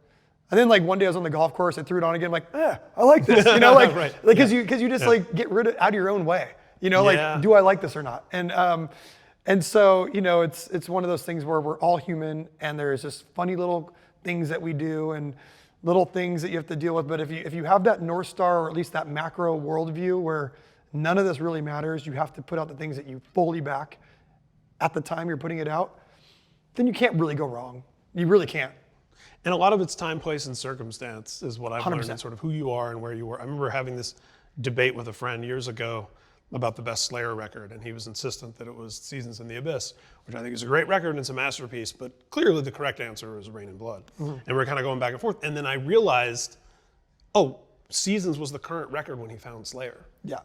And then like one day I was on the golf course, I threw it on again, like, I like this, you know, like, right. because you just like get rid of out of your own way, you know, like, do I like this or not? And so, you know, it's one of those things where we're all human, and there's just funny little things that we do and little things that you have to deal with. But if you have that North Star, or at least that macro worldview where none of this really matters, you have to put out the things that you fully back at the time you're putting it out, then you can't really go wrong. You really can't. And a lot of it's time, place, and circumstance is what I've 100%. learned, and sort of who you are and where you were. I remember having this debate with a friend years ago about the best Slayer record, and he was insistent that it was Seasons in the Abyss, which I think is a great record and it's a masterpiece, but clearly the correct answer was Rain and Blood. And we're kind of going back and forth. And then I realized, Seasons was the current record when he found Slayer. Yeah.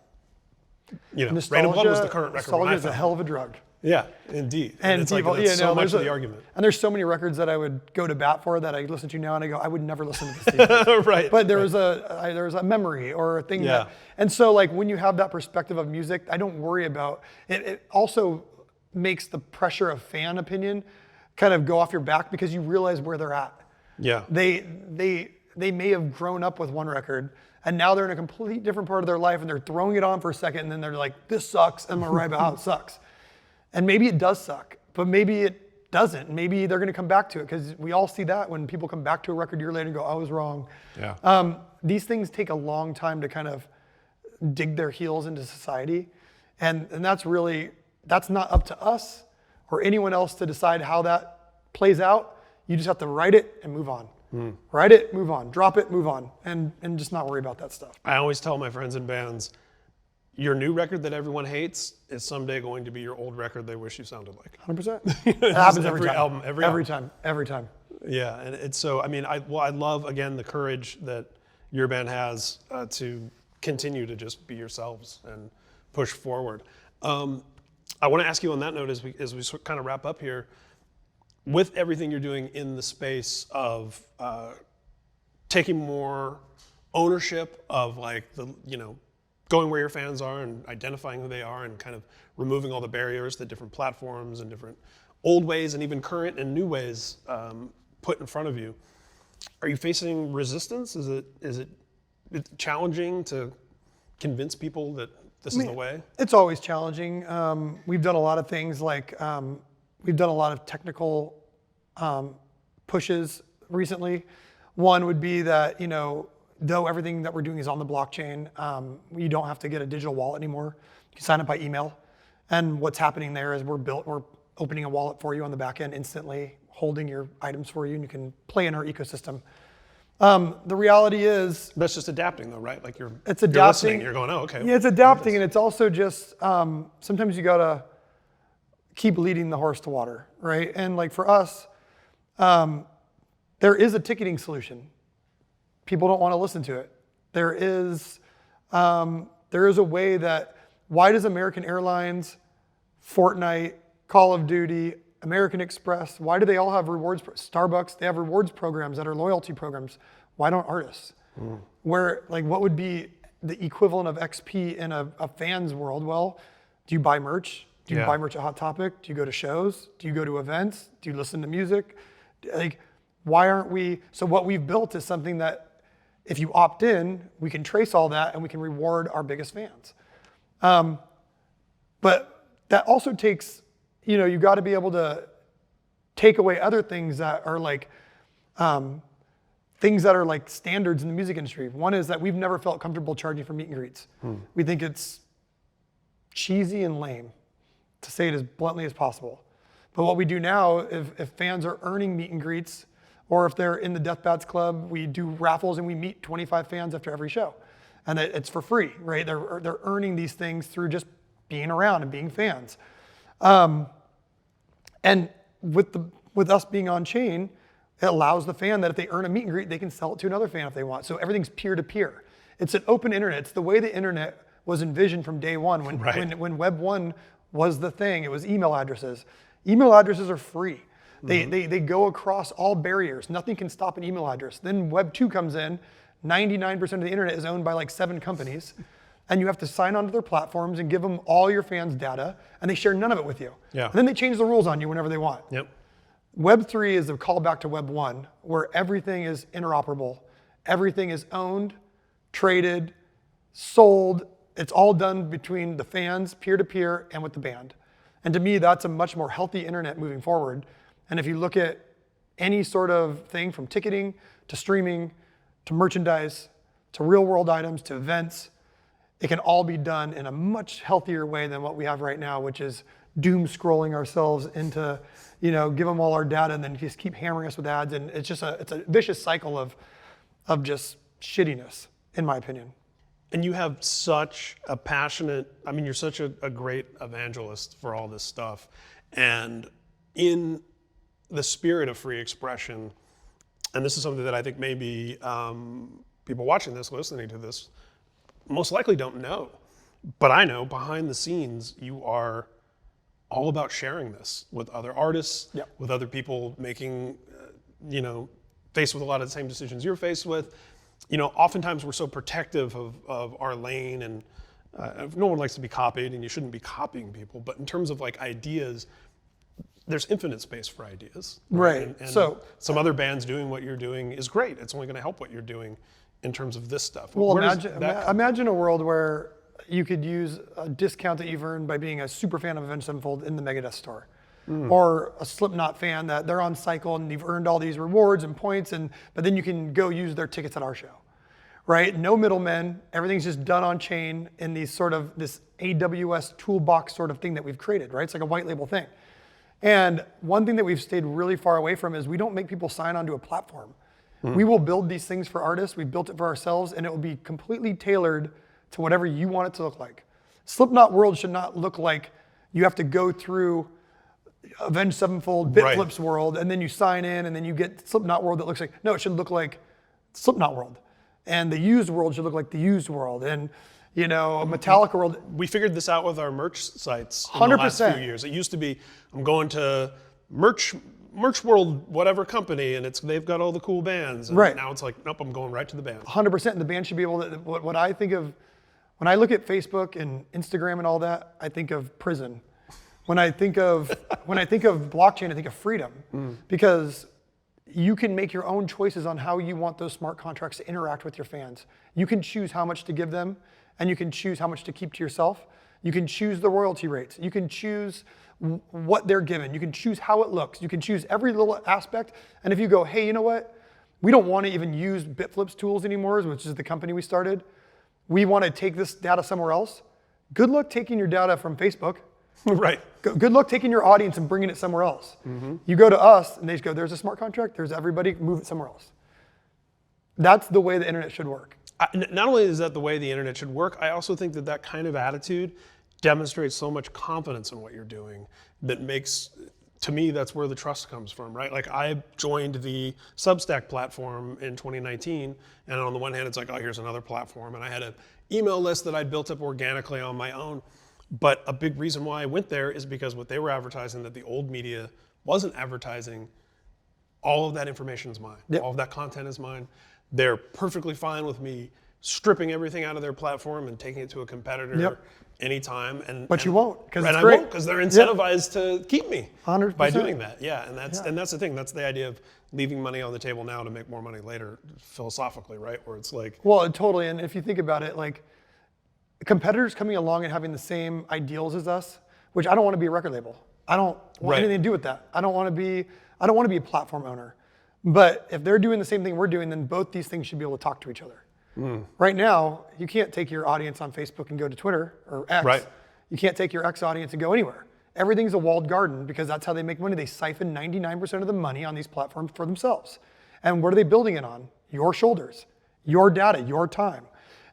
You know, Rain and Blood was the current record when I Nostalgia is a found hell of a drug. Yeah, indeed. And it's people, like, that's so much of the a, argument. And there's so many records that I would go to bat for that I listen to now, and I go, I would never listen to this. Right. But there was a memory or a thing that, and so like when you have that perspective of music, I don't worry about it. It also makes the pressure of fan opinion kind of go off your back because you realize where they're at. Yeah. They may have grown up with one record, and now they're in a completely different part of their life, and they're throwing it on for a second, and then they're like, this sucks, and I'm gonna write about how it sucks. And maybe it does suck, but maybe it doesn't. Maybe they're gonna come back to it, because we all see that when people come back to a record a year later and go, I was wrong. Yeah. These things take a long time to kind of dig their heels into society. And that's not up to us or anyone else to decide how that plays out. You just have to write it and move on. Write it, move on, drop it, move on, and just not worry about that stuff. I always tell my friends in bands, your new record that everyone hates is someday going to be your old record they wish you sounded like. 100%. It happens every time. Album, every time. Yeah, and it's so, I mean, I love, again, the courage that your band has to continue to just be yourselves and push forward. I want to ask you on that note, as we kind of wrap up here, with everything you're doing in the space of taking more ownership of like the, going where your fans are and identifying who they are and kind of removing all the barriers that different platforms and different old ways and even current and new ways put in front of you. Are you facing resistance? Is it challenging to convince people that this is the way? It's always challenging. We've done a lot of things like we've done a lot of technical pushes recently. One would be that, though everything that we're doing is on the blockchain, you don't have to get a digital wallet anymore. You can sign up by email. And what's happening there is we're opening a wallet for you on the back end instantly, holding your items for you, and you can play in our ecosystem. The reality is... That's just adapting though, right? Like you're adapting. Listening, you're going, oh, okay. Yeah, it's adapting, and it's also just, sometimes you gotta keep leading the horse to water, right? And like for us, there is a ticketing solution. People don't want to listen to it. There is a way that, why does American Airlines, Fortnite, Call of Duty, American Express, why do they all have rewards? Starbucks, they have rewards programs that are loyalty programs. Why don't artists? Where, like, what would be the equivalent of XP in a fan's world? Well, do you buy merch? Do you buy merch at Hot Topic? Do you go to shows? Do you go to events? Do you listen to music? Like, why aren't we? So what we've built is something that, if you opt in, we can trace all that and we can reward our biggest fans. But that also takes, you got to be able to take away other things that are like, standards in the music industry. One is that we've never felt comfortable charging for meet and greets. We think it's cheesy and lame, to say it as bluntly as possible. But what we do now, if fans are earning meet and greets, or if they're in the Death Bats Club, we do raffles and we meet 25 fans after every show. And it's for free, right? They're earning these things through just being around and being fans. And with us being on chain, It allows the fan that if they earn a meet and greet, they can sell it to another fan if they want. So everything's peer-to-peer. It's an open internet. It's the way the internet was envisioned from day one. When Web 1 was the thing, it was email addresses. Email addresses are free. They go across all barriers. Nothing can stop an email address. Then Web 2 comes in. 99% of the internet is owned by like 7 companies. And you have to sign onto their platforms and give them all your fans' data, and they share none of it with you. Yeah. And then they change the rules on you whenever they want. Yep. Web 3 is a callback to Web 1, where everything is interoperable. Everything is owned, traded, sold. It's all done between the fans, peer-to-peer, and with the band. And to me, that's a much more healthy internet moving forward. And if you look at any sort of thing from ticketing to streaming to merchandise to real-world items to events, it can all be done in a much healthier way than what we have right now, which is doom scrolling ourselves into, give them all our data and then just keep hammering us with ads. And it's a vicious cycle of just shittiness, in my opinion. And you have such a passionate, you're such a great evangelist for all this stuff. And in the spirit of free expression, and this is something that I think maybe people watching this, listening to this, most likely don't know. But I know behind the scenes, you are all about sharing this with other artists, Yep. with other people making, faced with a lot of the same decisions you're faced with. Oftentimes we're so protective of our lane, and no one likes to be copied, and you shouldn't be copying people. But in terms of like ideas, there's infinite space for ideas. Right. And so some other bands doing what you're doing is great. It's only going to help what you're doing in terms of this stuff. Well, Where does that come imagine a world where you could use a discount that you've earned by being a super fan of Avenged Sevenfold in the Megadeth store. Or a Slipknot fan that they're on cycle and you've earned all these rewards and points, but then you can go use their tickets at our show, right? No middlemen, everything's just done on chain in this AWS toolbox sort of thing that we've created, right? It's like a white label thing. And one thing that we've stayed really far away from is we don't make people sign onto a platform. We will build these things for artists. We've built it for ourselves, and it will be completely tailored to whatever you want it to look like. Slipknot World should not look like you have to go through Avenged Sevenfold, Bitflips World, and then you sign in, and then you get Slipknot World that looks like, no, it should look like Slipknot World. And the Used World should look like the Used World. And, Metallica World. We figured this out with our merch sites in the last few years. It used to be, I'm going to merch World, whatever company, and they've got all the cool bands. And now it's like, nope, I'm going right to the band. 100%. And the band should be able to, what I think of, when I look at Facebook and Instagram and all that, I think of prison. When I think of blockchain, I think of freedom, because you can make your own choices on how you want those smart contracts to interact with your fans. You can choose how much to give them, and you can choose how much to keep to yourself. You can choose the royalty rates. You can choose what they're given. You can choose how it looks. You can choose every little aspect. And if you go, hey, you know what? We don't want to even use Bitflips tools anymore, which is the company we started. We want to take this data somewhere else. Good luck taking your data from Facebook. Right. Good luck taking your audience and bringing it somewhere else. You go to us, and they just go, there's a smart contract, there's everybody, move it somewhere else. That's the way the internet should work. Not only is that the way the internet should work, I also think that kind of attitude demonstrates so much confidence in what you're doing that makes, to me, that's where the trust comes from, right? Like I joined the Substack platform in 2019, and on the one hand, it's like, oh, here's another platform. And I had an email list that I'd built up organically on my own. But a big reason why I went there is because what they were advertising that the old media wasn't advertising, all of that information is mine. Yep. All of that content is mine. They're perfectly fine with me stripping everything out of their platform and taking it to a competitor anytime. But you won't, because it's I great. won't, because they're incentivized to keep me 100%. by doing that. Yeah, and that's the thing. That's the idea of leaving money on the table now to make more money later, philosophically, right? Where it's like, well, totally. And if you think about it, like competitors coming along and having the same ideals as us, which I don't want to be a record label. I don't want anything to do with that. I don't want to be a platform owner. But if they're doing the same thing we're doing, then both these things should be able to talk to each other. Right now, you can't take your audience on Facebook and go to Twitter or X. Right. You can't take your X audience and go anywhere. Everything's a walled garden because that's how they make money. They siphon 99% of the money on these platforms for themselves. And what are they building it on? Your shoulders, your data, your time.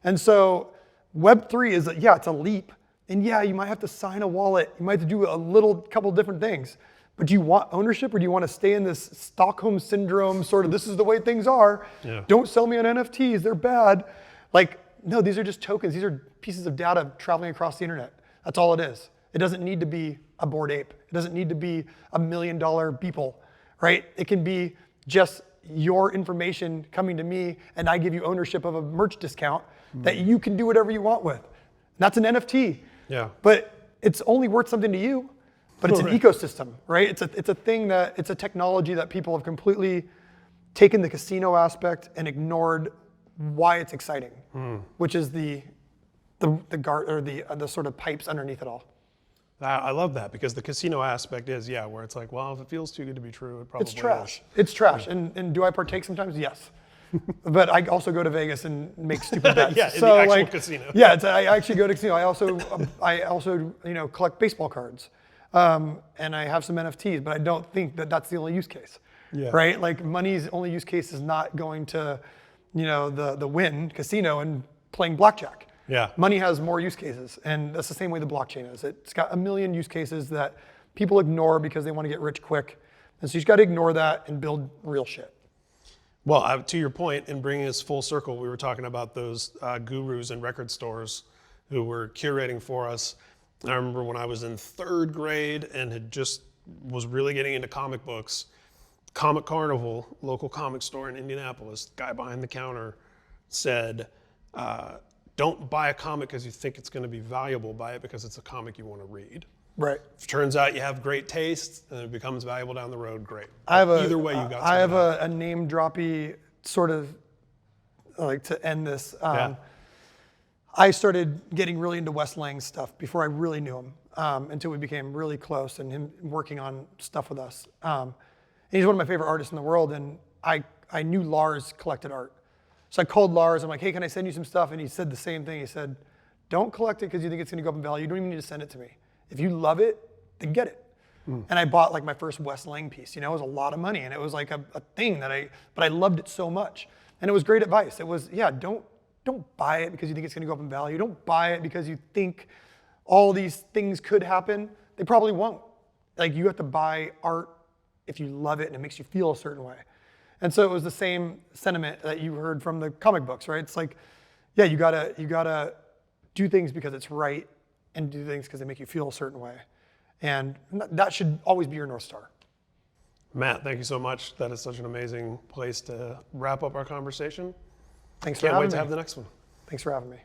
And so Web3 is, it's a leap. And yeah, you might have to sign a wallet. You might have to do a couple different things. But do you want ownership, or do you want to stay in this Stockholm syndrome sort of, this is the way things are, don't sell me on NFTs, they're bad. Like, no, these are just tokens. These are pieces of data traveling across the internet. That's all it is. It doesn't need to be a Bored Ape. It doesn't need to be $1 million people, right? It can be just your information coming to me, and I give you ownership of a merch discount that you can do whatever you want with. And that's an NFT. Yeah. But it's only worth something to you. But it's an ecosystem, right? It's a technology that people have completely taken the casino aspect and ignored why it's exciting, which is the sort of pipes underneath it all. I love that, because the casino aspect is, where it's like, well, if it feels too good to be true, it probably It's trash. is. It's trash. And do I partake sometimes? Yes. But I also go to Vegas and make stupid bets. In the actual casino. Yeah, I actually go to casino. I also collect baseball cards. And I have some NFTs, but I don't think that that's the only use case, right? Like, money's only use case is not going to, the Wynn casino and playing blackjack. Yeah. Money has more use cases, and that's the same way the blockchain is. It's got a million use cases that people ignore because they want to get rich quick. And so you just got to ignore that and build real shit. Well, to your point, in bringing us full circle, we were talking about those gurus and record stores who were curating for us. I remember when I was in 3rd grade and was really getting into comic books, Comic Carnival, local comic store in Indianapolis, the guy behind the counter said, don't buy a comic because you think it's going to be valuable, buy it because it's a comic you want to read. Right. If it turns out you have great taste and it becomes valuable down the road, great. Either way, you got I have a name droppy sort of, like, to end this. I started getting really into Wes Lang's stuff before I really knew him, until we became really close and him working on stuff with us. And he's one of my favorite artists in the world, and I knew Lars collected art. So I called Lars, I'm like, hey, can I send you some stuff? And he said the same thing. He said, don't collect it because you think it's gonna go up in value. You don't even need to send it to me. If you love it, then get it. And I bought like my first Wes Lang piece. It was a lot of money, and it was like a thing but I loved it so much. And it was great advice. It was, don't buy it because you think it's gonna go up in value. Don't buy it because you think all these things could happen. They probably won't. Like, you have to buy art if you love it and it makes you feel a certain way. And so it was the same sentiment that you heard from the comic books, right? It's like, you gotta do things because it's right and do things because they make you feel a certain way. And that should always be your North Star. Matt, thank you so much. That is such an amazing place to wrap up our conversation. Thanks for having me. Can't wait to have the next one. Thanks for having me.